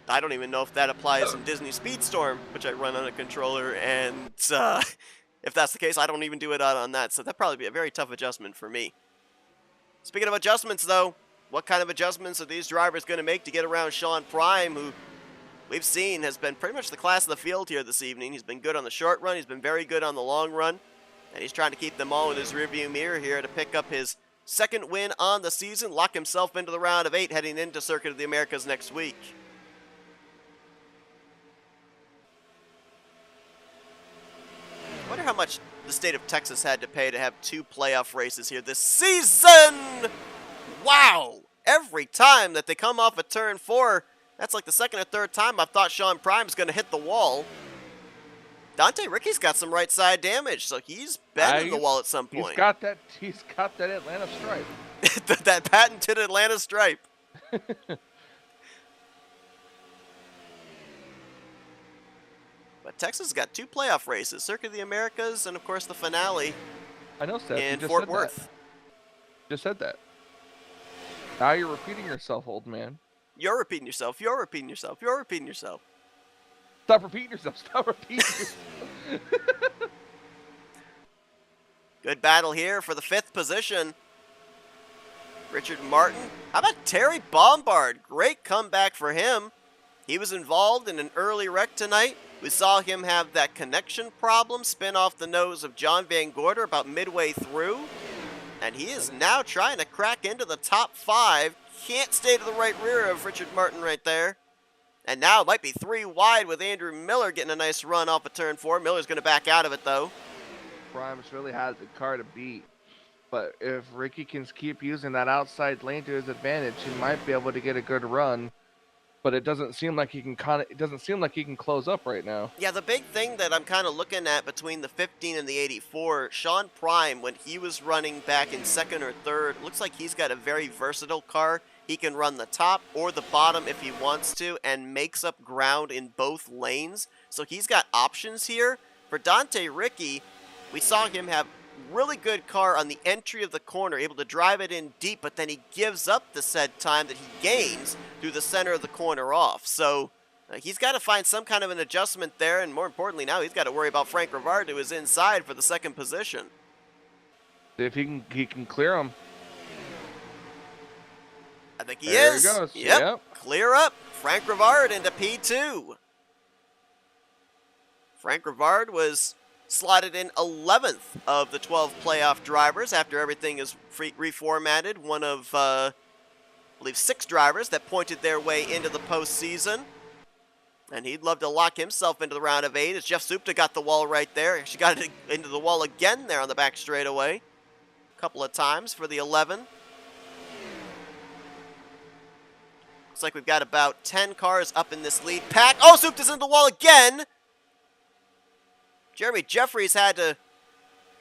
don't even know if that applies in Disney Speedstorm, which I run on a controller, and if that's the case, I don't even do it on that, so that'd probably be a very tough adjustment for me. Speaking of adjustments, though, what kind of adjustments are these drivers going to make to get around Sean Prime, who we've seen has been pretty much the class of the field here this evening? He's been good on the short run, he's been very good on the long run, and he's trying to keep them all in his rearview mirror here to pick up his second win on the season, lock himself into the round of 8 heading into Circuit of the Americas next week. I wonder how much the state of Texas had to pay to have 2 playoff races here this season! Wow! Every time that they come off of turn 4, that's like the second or third time I've thought Sean Prime's going to hit the wall. Dante Ricky's got some right side damage, so he's bending the wall at some point. He's got that Atlanta stripe. That patented Atlanta stripe. But Texas has got 2 playoff races, Circuit of the Americas, and of course the finale I know, Seth. in You Fort Worth. Just said that. Now you're repeating yourself, old man. You're repeating yourself. You're repeating yourself. You're repeating yourself. Stop repeating yourself. Stop repeating yourself. Good battle here for the 5th position. Richard Martin. How about Terry Bombard? Great comeback for him. He was involved in an early wreck tonight. We saw him have that connection problem spin off the nose of John Van Gorder about midway through. And he is now trying to crack into the top 5. Can't stay to the right rear of Richard Martin right there. And now it might be 3 wide with Andrew Miller getting a nice run off of turn 4. Miller's going to back out of it, though. Primes really has the car to beat. But if Ricky can keep using that outside lane to his advantage, he might be able to get a good run. But it doesn't seem like he can close up right now. Yeah, the big thing that I'm kind of looking at between the 15 and the 84, Sean Prime, when he was running back in 2nd or 3rd, looks like he's got a very versatile car. He can run the top or the bottom if he wants to and makes up ground in both lanes. So he's got options here. For Dante Ricky, we saw him have really good car on the entry of the corner, able to drive it in deep, but then he gives up the said time that he gains through the center of the corner off. So he's got to find some kind of an adjustment there, and more importantly now he's got to worry about Frank Rivard to his inside for the 2nd position. See if he can clear him. I think he there is. He goes. Yep. Clear up. Frank Rivard into P2. Frank Rivard was slotted in 11th of the 12 playoff drivers after everything is reformatted. One of, I believe, 6 drivers that pointed their way into the postseason. And he'd love to lock himself into the round of 8 as Jeff Supta got the wall right there. She got it into the wall again there on the back straightaway. A couple of times for the 11. Looks like we've got about 10 cars up in this lead pack. Oh, Supta's into the wall again! Jeremy Jeffries had to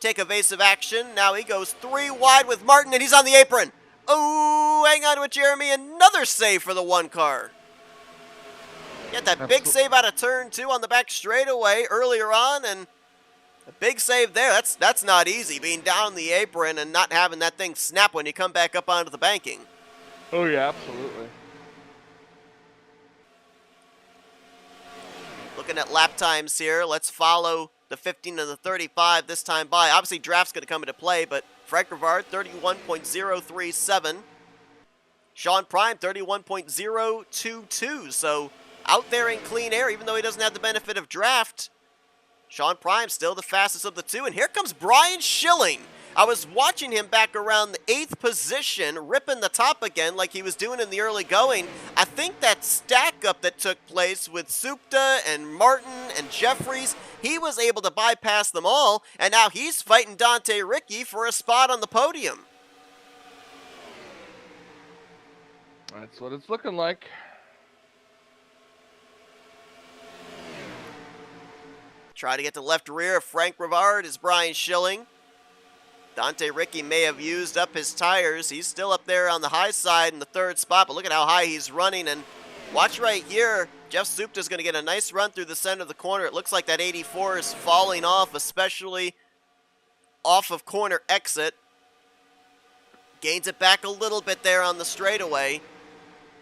take evasive action. Now he goes 3 wide with Martin, and he's on the apron. Oh, hang on to it, Jeremy. Another save for the 1 car. Get that big save out of turn 2 on the back straightaway earlier on, and a big save there. That's not easy, being down the apron and not having that thing snap when you come back up onto the banking. Oh, yeah, absolutely. Looking at lap times here, let's follow the 15 and the 35 this time by. Obviously, draft's going to come into play, but Frank Rivard, 31.037. Sean Prime, 31.022. So out there in clean air, even though he doesn't have the benefit of draft, Sean Prime still the fastest of the two, and here comes Brian Schilling. I was watching him back around the 8th position, ripping the top again like he was doing in the early going. I think that stack up that took place with Supta and Martin and Jeffries, he was able to bypass them all, and now he's fighting Dante Ricky for a spot on the podium. That's what it's looking like. Try to get to left rear of Frank Rivard is Brian Schilling. Dante Ricky may have used up his tires. He's still up there on the high side in the 3rd spot, but look at how high he's running. And watch right here. Jeff Supta's going to get a nice run through the center of the corner. It looks like that 84 is falling off, especially off of corner exit. Gains it back a little bit there on the straightaway.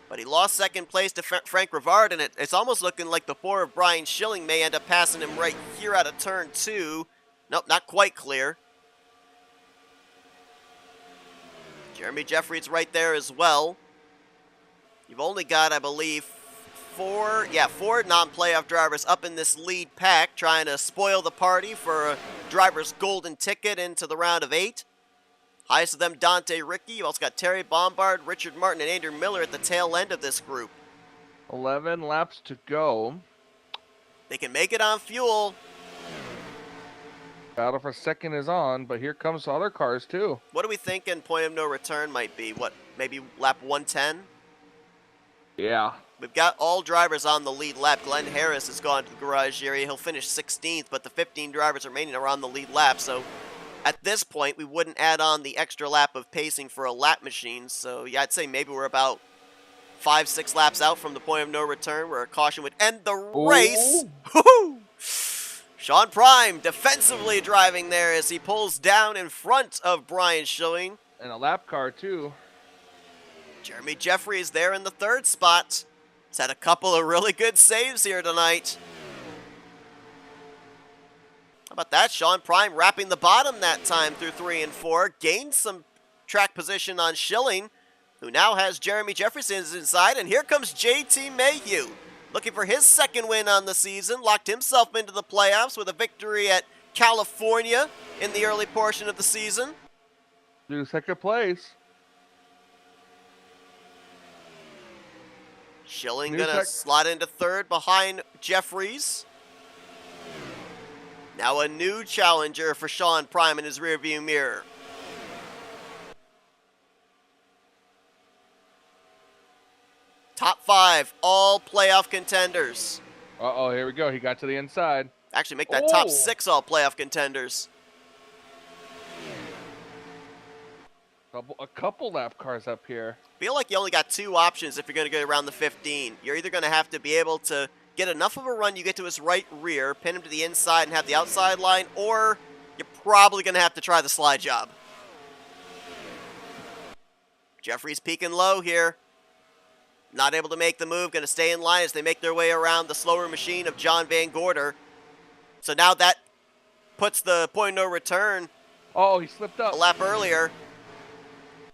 But he lost 2nd place to Frank Rivard, and it's almost looking like the 4 of Brian Schilling may end up passing him right here out of turn 2. Nope, not quite clear. Jeremy Jeffries right there as well. You've only got, I believe, 4 non-playoff drivers up in this lead pack, trying to spoil the party for a driver's golden ticket into the round of 8. Highest of them, Dante Ricky. You've also got Terry Bombard, Richard Martin, and Andrew Miller at the tail end of this group. 11 laps to go. They can make it on fuel. Battle for 2nd is on, but here comes other cars too. What are we thinking point of no return might be? What, maybe lap 110? Yeah. We've got all drivers on the lead lap. Glenn Harris has gone to the garage area. He'll finish 16th, but the 15 drivers remaining are on the lead lap. So at this point, we wouldn't add on the extra lap of pacing for a lap machine. So yeah, I'd say maybe we're about 5-6 laps out from the point of no return where a caution would end the race. Woo-hoo! Sean Prime defensively driving there as he pulls down in front of Brian Schilling. And a lap car too. Jeremy Jeffries there in the 3rd spot. He's had a couple of really good saves here tonight. How about that? Sean Prime wrapping the bottom that time through 3 and 4. Gained some track position on Schilling, who now has Jeremy Jeffries inside. And here comes JT Mayhew, looking for his 2nd win on the season. Locked himself into the playoffs with a victory at California in the early portion of the season. Through 2nd place. Schilling gonna slot into 3rd behind Jeffries. Now a new challenger for Sean Prime in his rearview mirror. Top 5, all playoff contenders. Uh-oh, here we go. He got to the inside. Actually, make that top 6 all playoff contenders. A couple lap cars up here. Feel like you only got 2 options if you're going to get around the 15. You're either going to have to be able to get enough of a run you get to his right rear, pin him to the inside and have the outside line, or you're probably going to have to try the slide job. Jeffries peeking low here. Not able to make the move, going to stay in line as they make their way around the slower machine of John Van Gorder. So now that puts the point of no return. Oh, he slipped up. A lap earlier.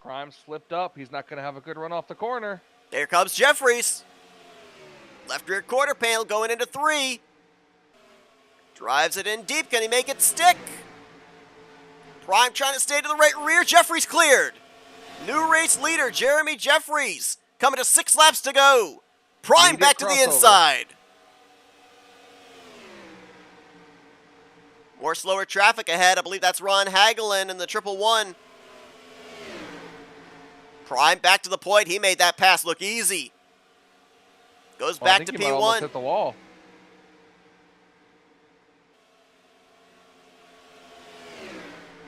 Prime slipped up. He's not going to have a good run off the corner. There comes Jeffries. Left rear quarter panel going into 3. Drives it in deep. Can he make it stick? Prime trying to stay to the right rear. Jeffries cleared. New race leader, Jeremy Jeffries, coming to 6 laps to go. Prime back to the inside. More slower traffic ahead. I believe that's Ron Hagelin in the 111. Prime back to the point. He made that pass look easy. Goes back to P1. Almost hit the wall.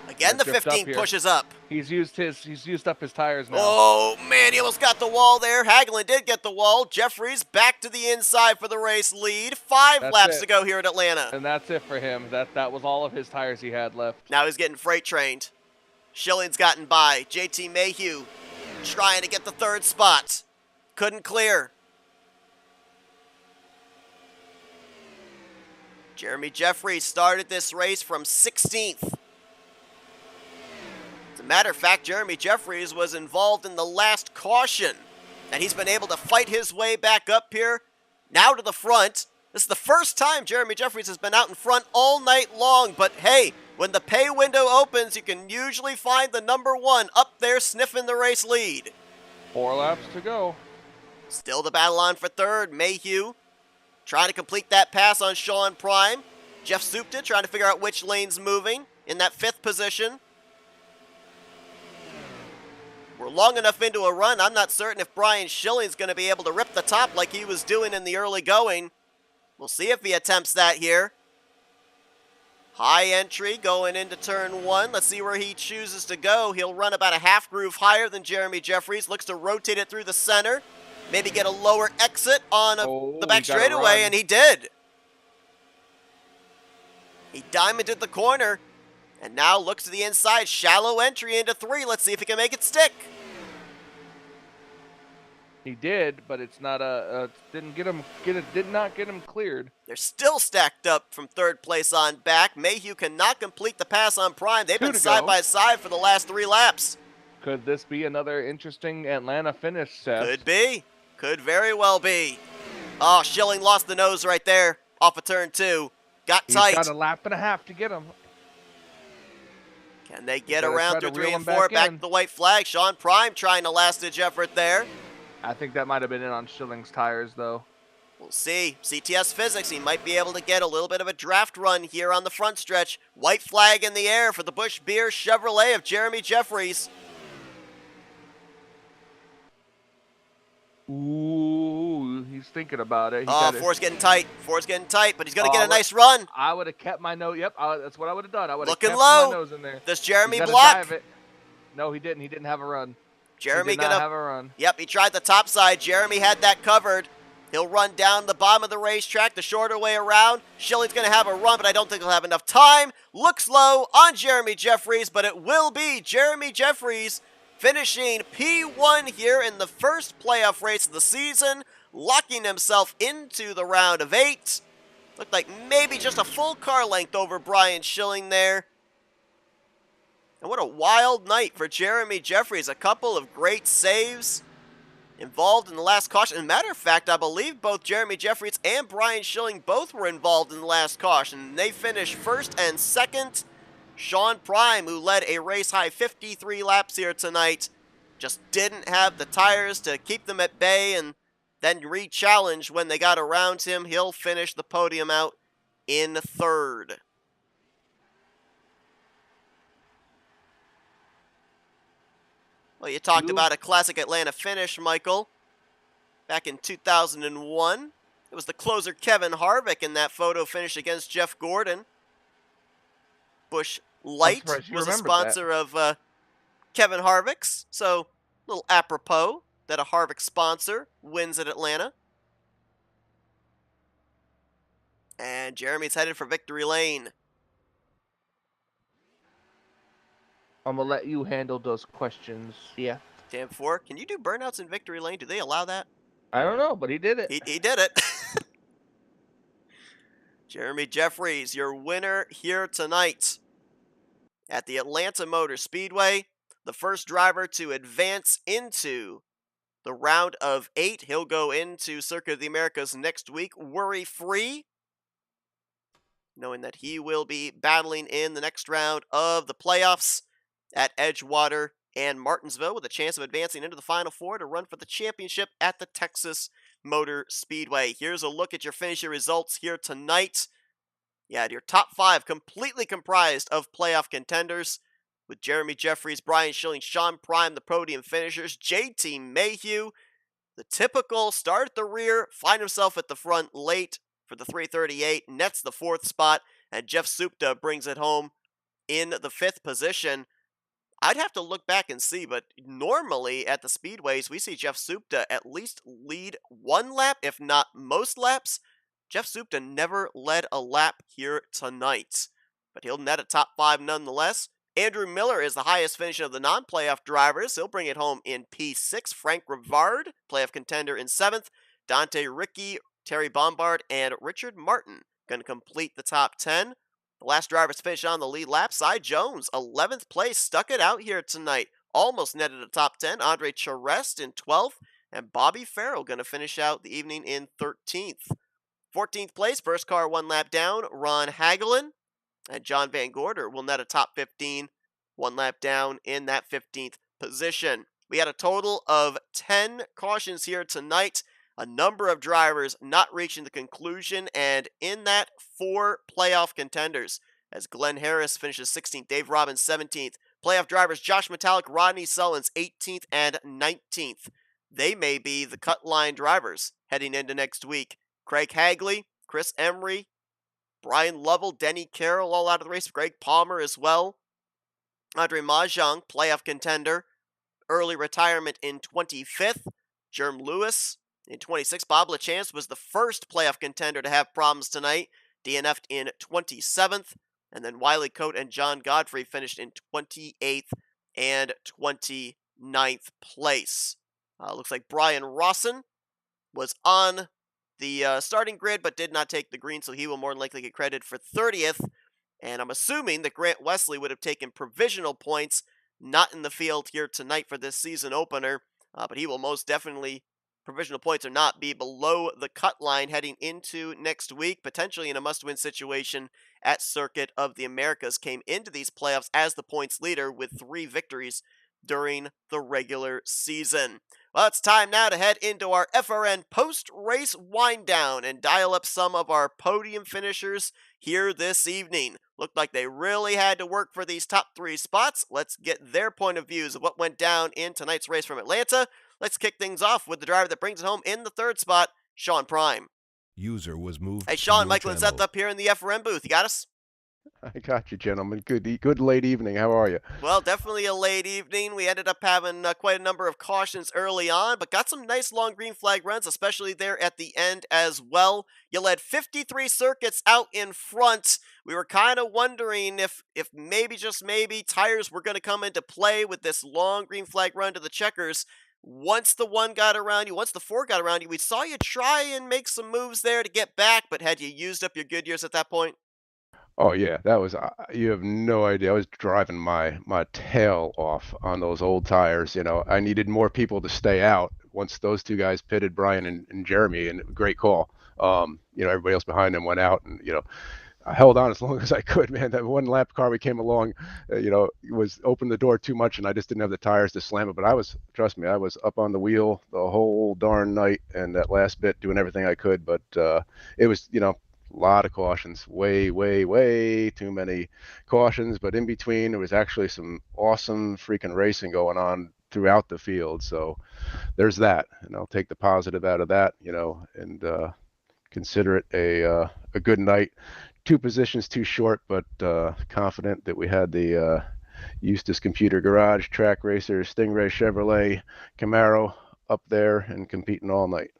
Again, the 15 pushes up. He's used up his tires now. Oh man, he almost got the wall there. Hagelin did get the wall. Jeffries back to the inside for the race lead. 5 laps to go here at Atlanta. And that's it for him. That was all of his tires he had left. Now he's getting freight trained. Schilling's gotten by. JT Mayhew trying to get the 3rd spot. Couldn't clear. Jeremy Jeffries started this race from 16th. As a matter of fact, Jeremy Jeffries was involved in the last caution, and he's been able to fight his way back up here, now to the front. This is the first time Jeremy Jeffries has been out in front all night long, but hey, when the pay window opens, you can usually find the number one up there sniffing the race lead. 4 laps to go. Still the battle on for third. Mayhew trying to complete that pass on Sean Prime. Jeff Supta trying to figure out which lane's moving in that 5th position. We're long enough into a run, I'm not certain if Brian Schilling's going to be able to rip the top like he was doing in the early going. We'll see if he attempts that here. High entry going into turn 1. Let's see where he chooses to go. He'll run about a half groove higher than Jeremy Jeffries. Looks to rotate it through the center. Maybe get a lower exit on the back straightaway, and he did. He diamonded the corner, and now looks to the inside. Shallow entry into 3. Let's see if he can make it stick. He did, but it's not did not get him cleared. They're still stacked up from 3rd place on back. Mayhew cannot complete the pass on Prime. They've been side by side for the last 3 laps. Could this be another interesting Atlanta finish, Seth? Could be. Could very well be. Oh, Schilling lost the nose right there off of turn 2. Got tight. He's got a lap and a half to get him. Can they get around through 3 and 4? Back to the white flag. Sean Prime trying a last-ditch effort there. I think that might have been in on Schilling's tires, though. We'll see. CTS physics, he might be able to get a little bit of a draft run here on the front stretch. White flag in the air for the Busch Beer Chevrolet of Jeremy Jeffries. Ooh, he's thinking about it. Four's getting tight. Four's getting tight, but he's going to get a nice run. I would have kept my nose. Yep, that's what I would have done. I would have kept my nose in there. Does Jeremy block? No, he didn't. He didn't have a run. Jeremy gonna have a run. Yep, he tried the top side. Jeremy had that covered. He'll run down the bottom of the racetrack, the shorter way around. Schilling's going to have a run, but I don't think he'll have enough time. Looks low on Jeremy Jeffries, but it will be Jeremy Jeffries finishing P1 here in the first playoff race of the season, locking himself into the round of 8. Looked like maybe just a full car length over Brian Schilling there. And what a wild night for Jeremy Jeffries. A couple of great saves involved in the last caution. As a matter of fact, I believe both Jeremy Jeffries and Brian Schilling both were involved in the last caution. They finished 1st and 2nd. Sean Prime, who led a race-high 53 laps here tonight, just didn't have the tires to keep them at bay and then re-challenge when they got around him. He'll finish the podium out in 3rd. Well, you talked about a classic Atlanta finish, Michael. Back in 2001, it was the closer Kevin Harvick in that photo finish against Jeff Gordon. Busch Light was a sponsor of Kevin Harvick's, so a little apropos that a Harvick sponsor wins at Atlanta. And Jeremy's headed for victory lane. I'm going to let you handle those questions. Yeah. Damn 4. Can you do burnouts in victory lane? Do they allow that? I don't know, but he did it. He did it. Jeremy Jeffries, your winner here tonight at the Atlanta Motor Speedway. The first driver to advance into the round of 8. He'll go into Circuit of the Americas next week worry-free, knowing that he will be battling in the next round of the playoffs at Edgewater and Martinsville with a chance of advancing into the Final 4 to run for the championship at the Texas Motor Speedway. Here's a look at your finisher results here tonight. Yeah, your top 5 completely comprised of playoff contenders with Jeremy Jeffries, Brian Schilling, Sean Prime, the podium finishers, JT Mayhew, the typical start at the rear, find himself at the front late for the 338, nets the 4th spot, and Jeff Supta brings it home in the 5th position. I'd have to look back and see, but normally at the speedways, we see Jeff Supta at least lead 1 lap, if not most laps. Jeff Supta never led a lap here tonight, but he'll net a top 5 nonetheless. Andrew Miller is the highest finisher of the non-playoff drivers. He'll bring it home in P6. Frank Rivard, playoff contender in 7th. Dante Ricky, Terry Bombard, and Richard Martin going to complete the top 10. The last drivers to finish on the lead lap, Cy Jones, 11th place, stuck it out here tonight. Almost netted a top 10. Andre Charest in 12th, and Bobby Farrell going to finish out the evening in 13th. 14th place, first car one lap down, Ron Hagelin. And John Van Gorder will net a top 15, one lap down in that 15th position. We had a total of 10 cautions here tonight, a number of drivers not reaching the conclusion, and in that, 4 playoff contenders. As Glenn Harris finishes 16th, Dave Robbins 17th. Playoff drivers Josh Metallic, Rodney Sullins 18th and 19th. They may be the cut line drivers heading into next week. Craig Hagley, Chris Emery, Brian Lovell, Denny Carroll all out of the race. Greg Palmer as well. Andre Mahjong, playoff contender. Early retirement in 25th. Jerm Lewis in 26th. Bob LaChance was the first playoff contender to have problems tonight. DNF'd in 27th. And then Wiley Coate and John Godfrey finished in 28th and 29th place. Looks like Brian Rawson was on the starting grid, but did not take the green, so he will more than likely get credited for 30th. And I'm assuming that Grant Wesley would have taken provisional points, not in the field here tonight for this season opener, but he will most definitely, provisional points or not, be below the cut line heading into next week, potentially in a must-win situation at Circuit of the Americas. Came into these playoffs as the points leader with 3 victories during the regular season. Well, it's time now to head into our FRN post-race wind down and dial up some of our podium finishers here this evening. Looked like they really had to work for these top 3 spots. Let's get their point of views of what went down in tonight's race from Atlanta. Let's kick things off with the driver that brings it home in the 3rd spot, Sean Prime. User was Hey, moved to Sean, your Michael and Seth channel. up here in the FRN booth. You got us? I got you, gentlemen. Good late evening. How are you? Well, definitely a late evening. We ended up having quite a number of cautions early on, but got some nice long green flag runs, especially there at the end as well. You led 53 circuits out in front. We were kind of wondering if maybe, just maybe, tires were going to come into play with this long green flag run to the checkers. Once the 1 got around you, once the 4 got around you, we saw you try and make some moves there to get back, but had you used up your good years at that point? Oh yeah, that was you have no idea. I was driving my tail off on those old tires. I needed more people to stay out once those 2 guys pitted, Brian and Jeremy, and great call. Everybody else behind them went out, and I held on as long as I could, man. That one lap car we came along, was opened the door too much, and I just didn't have the tires to slam it. But trust me, I was up on the wheel the whole darn night, and that last bit doing everything I could. But it was, a lot of cautions, way, way, way too many cautions. But in between, there was actually some awesome freaking racing going on throughout the field. So there's that, and I'll take the positive out of that, and consider it a good night. 2 positions too short, but confident that we had the Eustis Computer Garage, Track Racers, Stingray Chevrolet, Camaro up there and competing all night.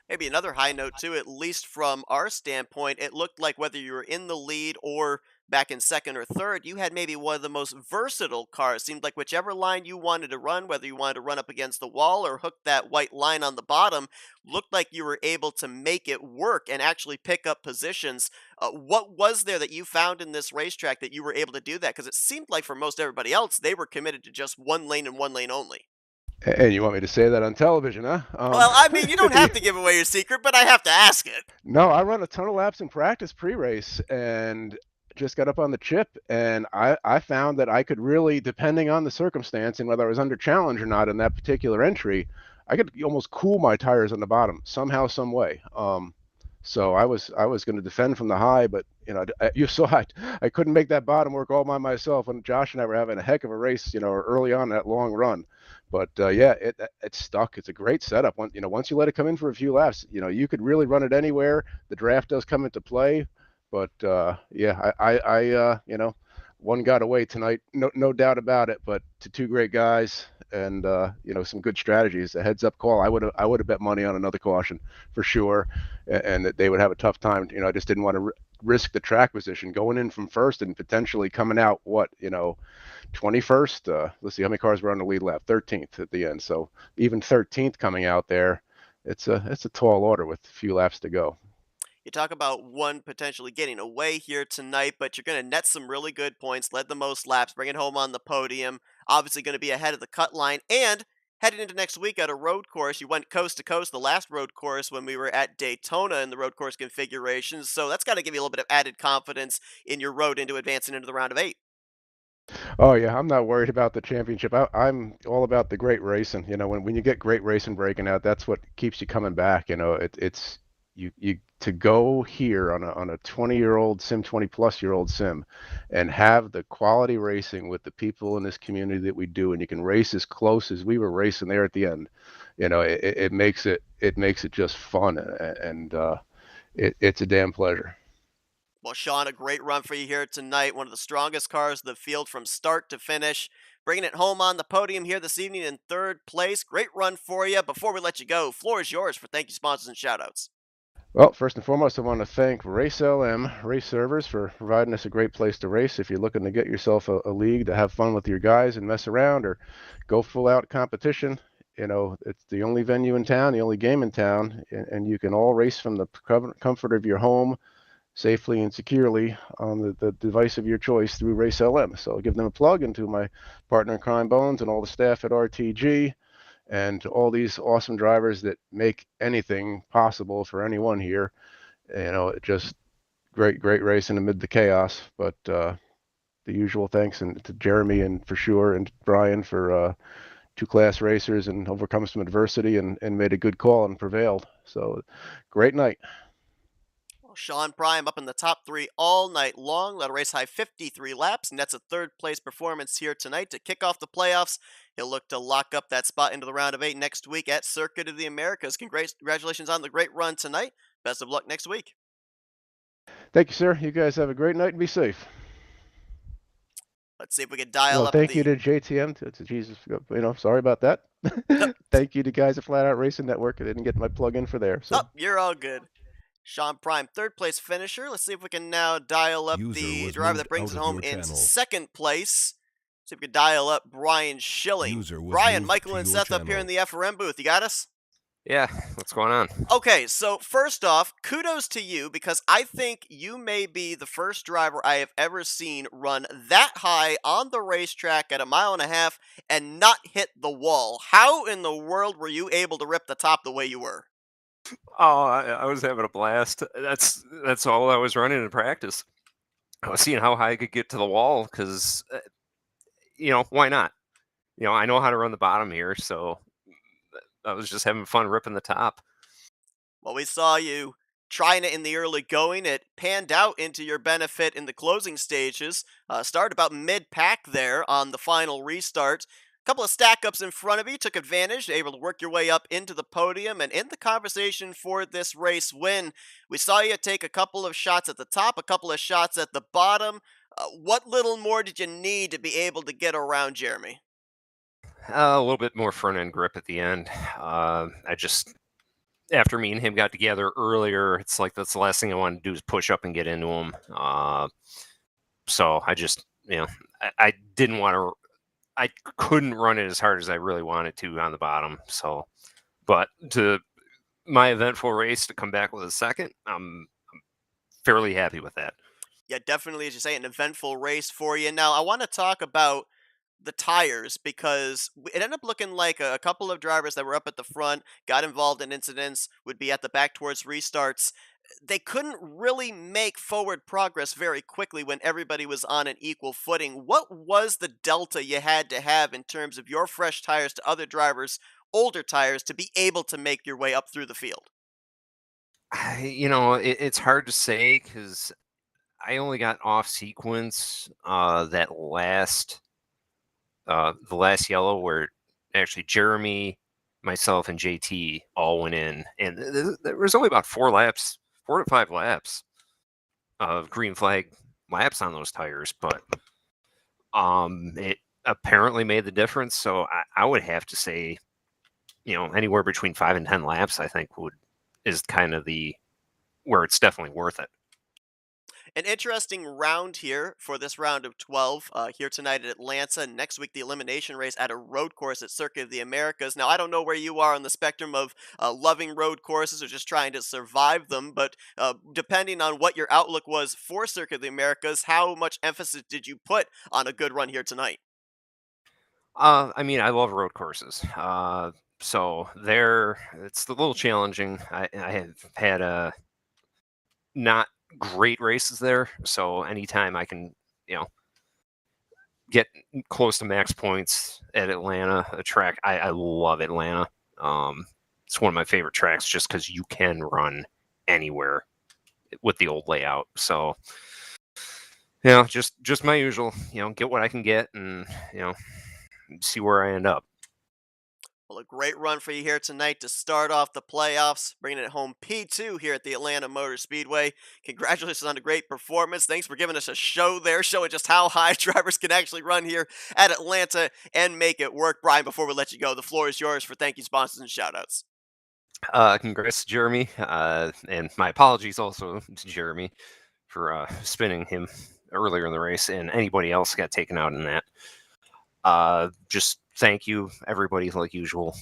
Maybe another high note too, at least from our standpoint, it looked like whether you were in the lead or back in 2nd or 3rd, you had maybe one of the most versatile cars. Seemed like whichever line you wanted to run, whether you wanted to run up against the wall or hook that white line on the bottom, looked like you were able to make it work and actually pick up positions. What was there that you found in this racetrack that you were able to do that? Because it seemed like for most everybody else, they were committed to just 1 lane and 1 lane only. And you want me to say that on television, huh? Well, I mean, you don't have to give away your secret, but I have to ask it. No, I run a ton of laps in practice pre-race and just got up on the chip, and I found that I could really, depending on the circumstance and whether I was under challenge or not in that particular entry, I could almost cool my tires on the bottom somehow, some way. So I was going to defend from the high, but you saw I couldn't make that bottom work all by myself when Josh and I were having a heck of a race, early on that long run. But yeah, it stuck. It's a great setup. Once you let it come in for a few laps, you could really run it anywhere. The draft does come into play, but yeah, I one got away tonight, no doubt about it. But to 2 great guys and some good strategies. A heads up call. I would have bet money on another caution for sure, and that they would have a tough time. I just didn't want to risk the track position going in from first and potentially coming out 21st. Let's see how many cars were on the lead lap. 13th at the end. So even 13th coming out there, it's a tall order with a few laps to go. You talk about one potentially getting away here tonight, but you're going to net some really good points, led the most laps, bring it home on the podium, obviously going to be ahead of the cut line, and Heading into next week at a road course, you went coast to coast the last road course when we were at Daytona in the road course configurations, so that's got to give you a little bit of added confidence in your road into advancing into the round of 8. Oh yeah, I'm not worried about the championship. I'm all about the great racing. When you get great racing breaking out, that's what keeps you coming back. It's you to go here on a 20-year-old sim, 20-plus-year-old sim, and have the quality racing with the people in this community that we do, and you can race as close as we were racing there at the end. It makes it just fun, and it's a damn pleasure. Well, Sean, a great run for you here tonight. One of the strongest cars in the field from start to finish. Bringing it home on the podium here this evening in third place. Great run for you. Before we let you go, floor is yours for thank you sponsors and shoutouts. Well, first and foremost, I want to thank Race LM, Race Servers, for providing us a great place to race. If you're looking to get yourself a league to have fun with your guys and mess around or go full out competition, it's the only venue in town, the only game in town, and you can all race from the comfort of your home safely and securely on the device of your choice through Race LM. So I'll give them a plug, and to my partner in crime, Bones, and all the staff at RTG, and to all these awesome drivers that make anything possible for anyone here. Just great racing amid the chaos. But the usual thanks and to Jeremy and for sure, and Brian for two-class racers and overcome some adversity and made a good call and prevailed. So great night. Well, Sean Prime up in the top three all night long. Led a race high 53 laps, and that's a third place performance here tonight to kick off the playoffs. He'll look to lock up that spot into the round of 8 next week at Circuit of the Americas. Congratulations on the great run tonight. Best of luck next week. Thank you, sir. You guys have a great night and be safe. Let's see if we can dial Well, up thank you the. to JTM. To Jesus, sorry about that. Thank you to guys at Flatout Racing Network. I didn't get my plug in for there. Oh, So you're all good. Sean Prime, third place finisher. Let's see if we can now dial up User the was driver that moved brings out it of home your in channel. second place. See if we can dial up Brian Schilling. User was Brian, moved Michael, to and your Seth up here in channel. the FRM booth. You got us? Yeah, what's going on? Okay, so first off, kudos to you because I think you may be the first driver I have ever seen run that high on the racetrack at 1.5 miles and not hit the wall. How in the world were you able to rip the top the way you were? Oh, I was having a blast. That's all I was running in practice. I was seeing how high I could get to the wall because, why not? I know how to run the bottom here, so I was just having fun ripping the top. Well, we saw you trying it in the early going. It panned out into your benefit in the closing stages. Started about mid-pack there on the final restart. A couple of stack ups in front of you, took advantage, able to work your way up into the podium and in the conversation for this race win. We saw you take a couple of shots at the top, a couple of shots at the bottom. What little more did you need to be able to get around Jeremy? A little bit more front end grip at the end. I just after me and him got together earlier, it's like that's the last thing I wanted to do is push up and get into him. So I just, I didn't want to. I couldn't run it as hard as I really wanted to on the bottom. So, but to my eventful race to come back with a second, I'm fairly happy with that. Yeah, definitely, as you say, an eventful race for you. Now, I want to talk about the tires because it ended up looking like a couple of drivers that were up at the front got involved in incidents, would be at the back towards restarts. They couldn't really make forward progress very quickly when everybody was on an equal footing. What was the delta you had to have in terms of your fresh tires to other drivers' older tires to be able to make your way up through the field? It's hard to say because I only got off sequence the last yellow where actually Jeremy, myself, and JT all went in, and there was only about 4 laps, 4 to 5 laps of green flag laps on those tires, but it apparently made the difference. So I would have to say, anywhere between 5 and 10 laps, I think is kind of the where it's definitely worth it. An interesting round here for this round of 12 here tonight at Atlanta. Next week, the elimination race at a road course at Circuit of the Americas. Now, I don't know where you are on the spectrum of loving road courses or just trying to survive them, but depending on what your outlook was for Circuit of the Americas, how much emphasis did you put on a good run here tonight? I mean, I love road courses. So there, it's a little challenging. I have had not great races there. So anytime I can, you know, get close to max points at Atlanta, a track, I love Atlanta. It's one of my favorite tracks just because you can run anywhere with the old layout. So, just my usual, get what I can get and, see where I end up. Well, a great run for you here tonight to start off the playoffs, bringing it home P2 here at the Atlanta Motor Speedway. Congratulations on a great performance. Thanks for giving us a show there, showing just how high drivers can actually run here at Atlanta and make it work. Brian, before we let you go, the floor is yours for thank you, sponsors, and shoutouts. Congrats to Jeremy, and my apologies also to Jeremy for spinning him earlier in the race, and anybody else got taken out in that. Just thank you, everybody, like usual.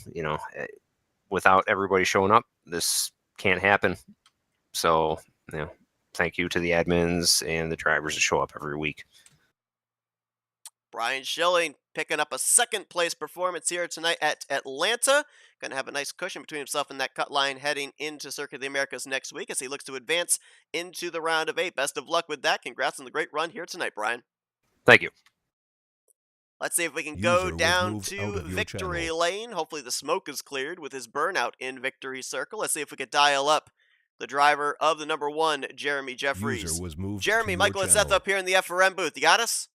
Without everybody showing up, this can't happen. So, thank you to the admins and the drivers that show up every week. Brian Schilling picking up a second place performance here tonight at Atlanta. Going to have a nice cushion between himself and that cut line heading into Circuit of the Americas next week as he looks to advance into the round of 8. Best of luck with that. Congrats on the great run here tonight, Brian. Thank you. Let's see if we can go down to Victory Lane. Hopefully the smoke is cleared with his burnout in Victory Circle. Let's see if we could dial up the driver of the number 1, Jeremy Jeffries. Jeremy, Michael and Seth up here in the FRM booth. You got us?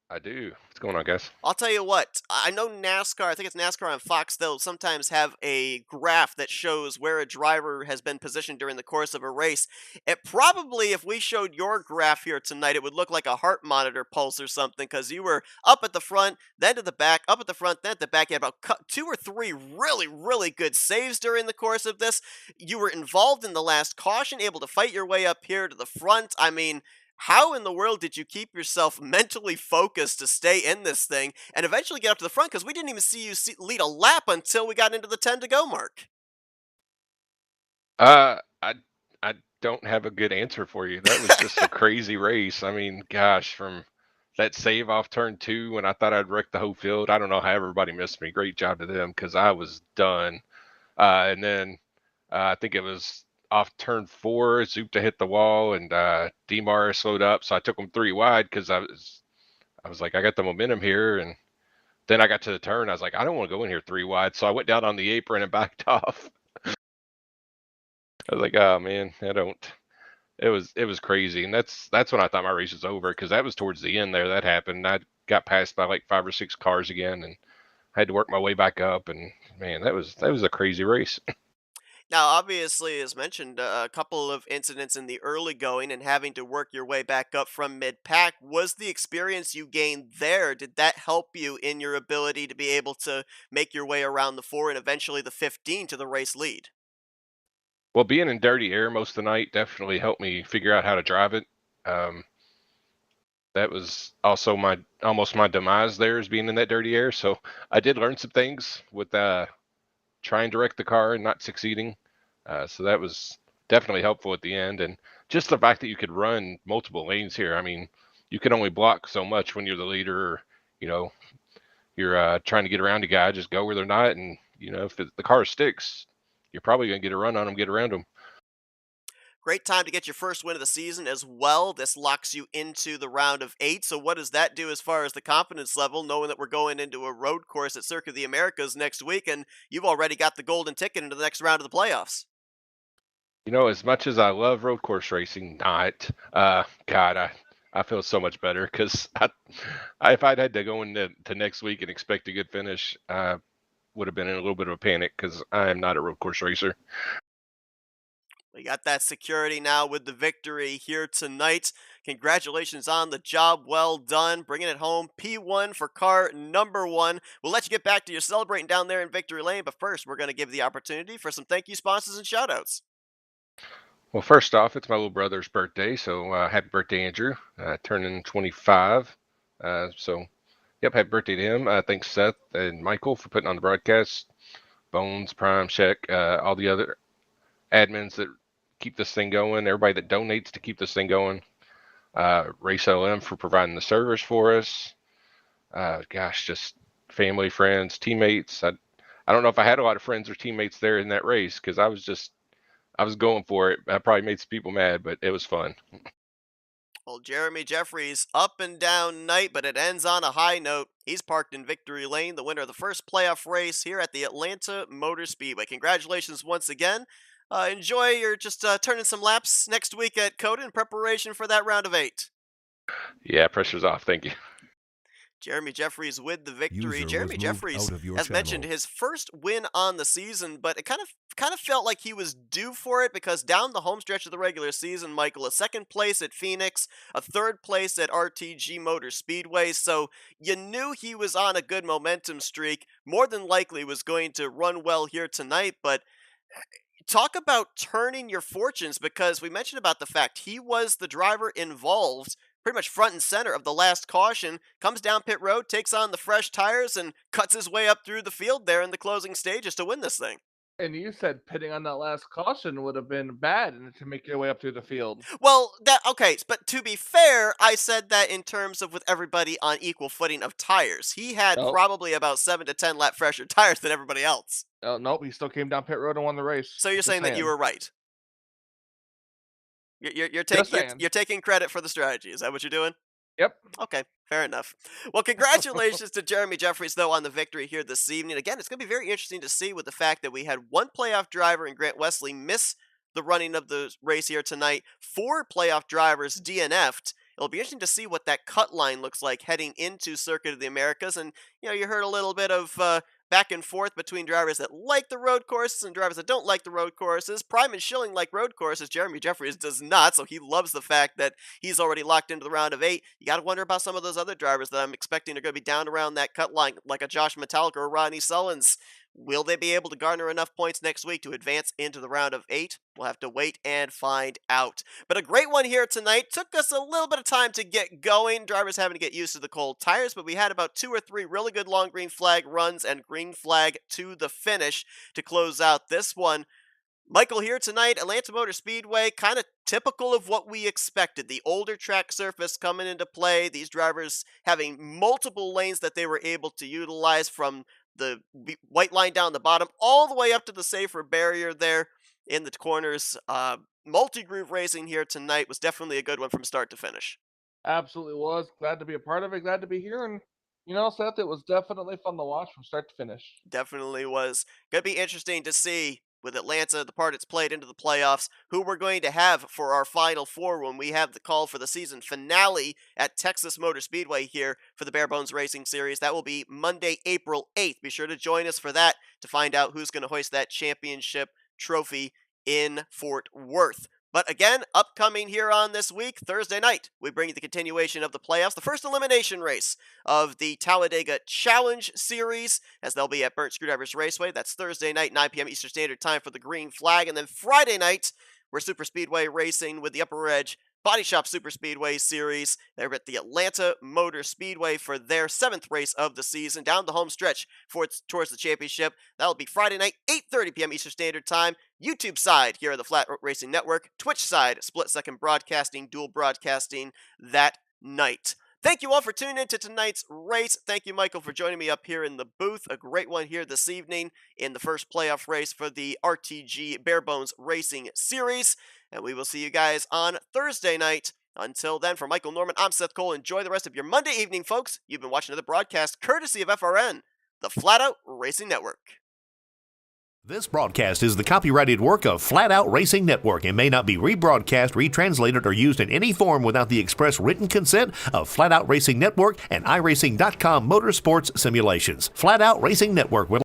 I do. What's going on, guys? I'll tell you what, I know NASCAR, I think it's NASCAR on Fox, they'll sometimes have a graph that shows where a driver has been positioned during the course of a race. It probably, if we showed your graph here tonight, it would look like a heart monitor pulse or something, because you were up at the front, then to the back, up at the front, then at the back. You had about 2 or 3 really, really good saves during the course of this. You were involved in the last caution, able to fight your way up here to the front. I mean, how in the world did you keep yourself mentally focused to stay in this thing and eventually get up to the front? Because we didn't even see you lead a lap until we got into the 10 to go mark. I don't have a good answer for you. That was just a crazy race. I mean, gosh, from that save off turn 2 when I thought I'd wreck the whole field. I don't know how everybody missed me. Great job to them because I was done. And then I think it was off turn 4, Zupta hit the wall, and Demar slowed up, so I took him 3 wide because I was like, I got the momentum here, and then I got to the turn. I was like, I don't want to go in here 3 wide, so I went down on the apron and backed off. I was like, oh man, I don't. It was crazy, and that's when I thought my race was over because that was towards the end there that happened. I got passed by like 5 or 6 cars again, and had to work my way back up. And man, that was a crazy race. Now, obviously, as mentioned, a couple of incidents in the early going and having to work your way back up from mid-pack. Was the experience you gained there, did that help you in your ability to be able to make your way around the 4 and eventually the 15 to the race lead? Well, being in dirty air most of the night definitely helped me figure out how to drive it. That was also almost my demise there, is being in that dirty air. So I did learn some things with trying to wreck the car and not succeeding. So that was definitely helpful at the end. And just the fact that you could run multiple lanes here. I mean, you can only block so much when you're the leader, or, you're trying to get around a guy. Just go where they're not. And, if the car sticks, you're probably going to get a run on them, get around them. Great time to get your first win of the season as well. This locks you into the round of 8. So what does that do as far as the confidence level, knowing that we're going into a road course at Circuit of the Americas next week, and you've already got the golden ticket into the next round of the playoffs? As much as I love road course racing, God, I feel so much better because if I'd had to go into next week and expect a good finish, I would have been in a little bit of a panic because I am not a road course racer. We got that security now with the victory here tonight. Congratulations on the job well done, bringing it home. P1 for car number 1. We'll let you get back to your celebrating down there in Victory Lane, but first we're going to give the opportunity for some thank you sponsors and shoutouts. Well, first off, it's my little brother's birthday, so happy birthday, Andrew. Turning 25. So, yep, happy birthday to him. Thanks, Seth and Michael, for putting on the broadcast. Bones, Prime, Check, all the other admins that keep this thing going, everybody that donates to keep this thing going. Race LM for providing the servers for us. Just family, friends, teammates. I don't know if I had a lot of friends or teammates there in that race because I was going for it. I probably made some people mad, but it was fun. Well, Jeremy Jeffries, up and down night, but it ends on a high note. He's parked in victory lane, the winner of the first playoff race here at the Atlanta Motor Speedway. Congratulations once again. Enjoy your just turning some laps next week at COTA in preparation for that round of 8. Yeah, pressure's off. Thank you. Jeremy Jeffries with the victory. User Jeremy was moved Jeffries, out of your as mentioned, channel. his first win on the season, but it kind of felt like he was due for it because down the home stretch of the regular season, Michael, a second place at Phoenix, a third place at RTG Motor Speedway, so you knew he was on a good momentum streak. More than likely was going to run well here tonight, but talk about turning your fortunes, because we mentioned about the fact he was the driver involved pretty much front and center of the last caution, comes down pit road, takes on the fresh tires, and cuts his way up through the field there in the closing stages to win this thing. And you said pitting on that last caution would have been bad to make your way up through the field. Well, okay, but to be fair, I said that in terms of with everybody on equal footing of tires. He had Oh. probably about 7 to 10 lap fresher tires than everybody else. Oh, nope, he still came down pit road and won the race. So you're Just saying that you were right. You're taking credit for the strategy. Is that what you're doing? Yep. Okay, fair enough. Well, congratulations to Jeremy Jeffries, though, on the victory here this evening. Again, it's going to be very interesting to see with the fact that we had one playoff driver in Grant Wesley miss the running of the race here tonight. 4 playoff drivers DNF'd. It'll be interesting to see what that cut line looks like heading into Circuit of the Americas. And, you heard a little bit of back and forth between drivers that like the road courses and drivers that don't like the road courses. Prime and Schilling like road courses. Jeremy Jeffries does not, so he loves the fact that he's already locked into the round of 8. You got to wonder about some of those other drivers that I'm expecting are going to be down around that cut line, like a Josh Metallica or Rodney Sullins. Will they be able to garner enough points next week to advance into the round of 8? We'll have to wait and find out. But a great one here tonight. Took us a little bit of time to get going. Drivers having to get used to the cold tires, but we had about 2 or 3 really good long green flag runs and green flag to the finish to close out this one. Michael, here tonight, Atlanta Motor Speedway, kind of typical of what we expected. The older track surface coming into play, these drivers having multiple lanes that they were able to utilize from the white line down the bottom all the way up to the safer barrier there in the corners. Multi-groove racing here tonight was definitely a good one from start to finish. Absolutely was. Glad to be a part of it. Glad to be here. And, Seth, it was definitely fun to watch from start to finish. Definitely was. Going to be interesting to see with Atlanta, the part it's played into the playoffs, who we're going to have for our Final Four when we have the call for the season finale at Texas Motor Speedway here for the Barebones Racing Series. That will be Monday, April 8th. Be sure to join us for that to find out who's going to hoist that championship trophy in Fort Worth. But again, upcoming here on this week, Thursday night, we bring you the continuation of the playoffs, the first elimination race of the Talladega Challenge Series, as they'll be at Burnt Screwdrivers Raceway. That's Thursday night, 9 p.m. Eastern Standard Time for the green flag. And then Friday night, we're Super Speedway racing with the Upper Edge Body Shop Super Speedway Series. They're at the Atlanta Motor Speedway for their 7th race of the season, down the home stretch towards the championship. That'll be Friday night, 8:30 p.m. Eastern Standard Time. YouTube side here at the Flatout Racing Network. Twitch side, split-second broadcasting, dual broadcasting that night. Thank you all for tuning in to tonight's race. Thank you, Michael, for joining me up here in the booth. A great one here this evening in the first playoff race for the RTG Barebones Racing Series. And we will see you guys on Thursday night. Until then, for Michael Norman, I'm Seth Cole. Enjoy the rest of your Monday evening, folks. You've been watching another broadcast courtesy of FRN, the Flatout Racing Network. This broadcast is the copyrighted work of Flatout Racing Network and may not be rebroadcast, retranslated, or used in any form without the express written consent of Flatout Racing Network and iRacing.com Motorsports Simulations. Flatout Racing Network would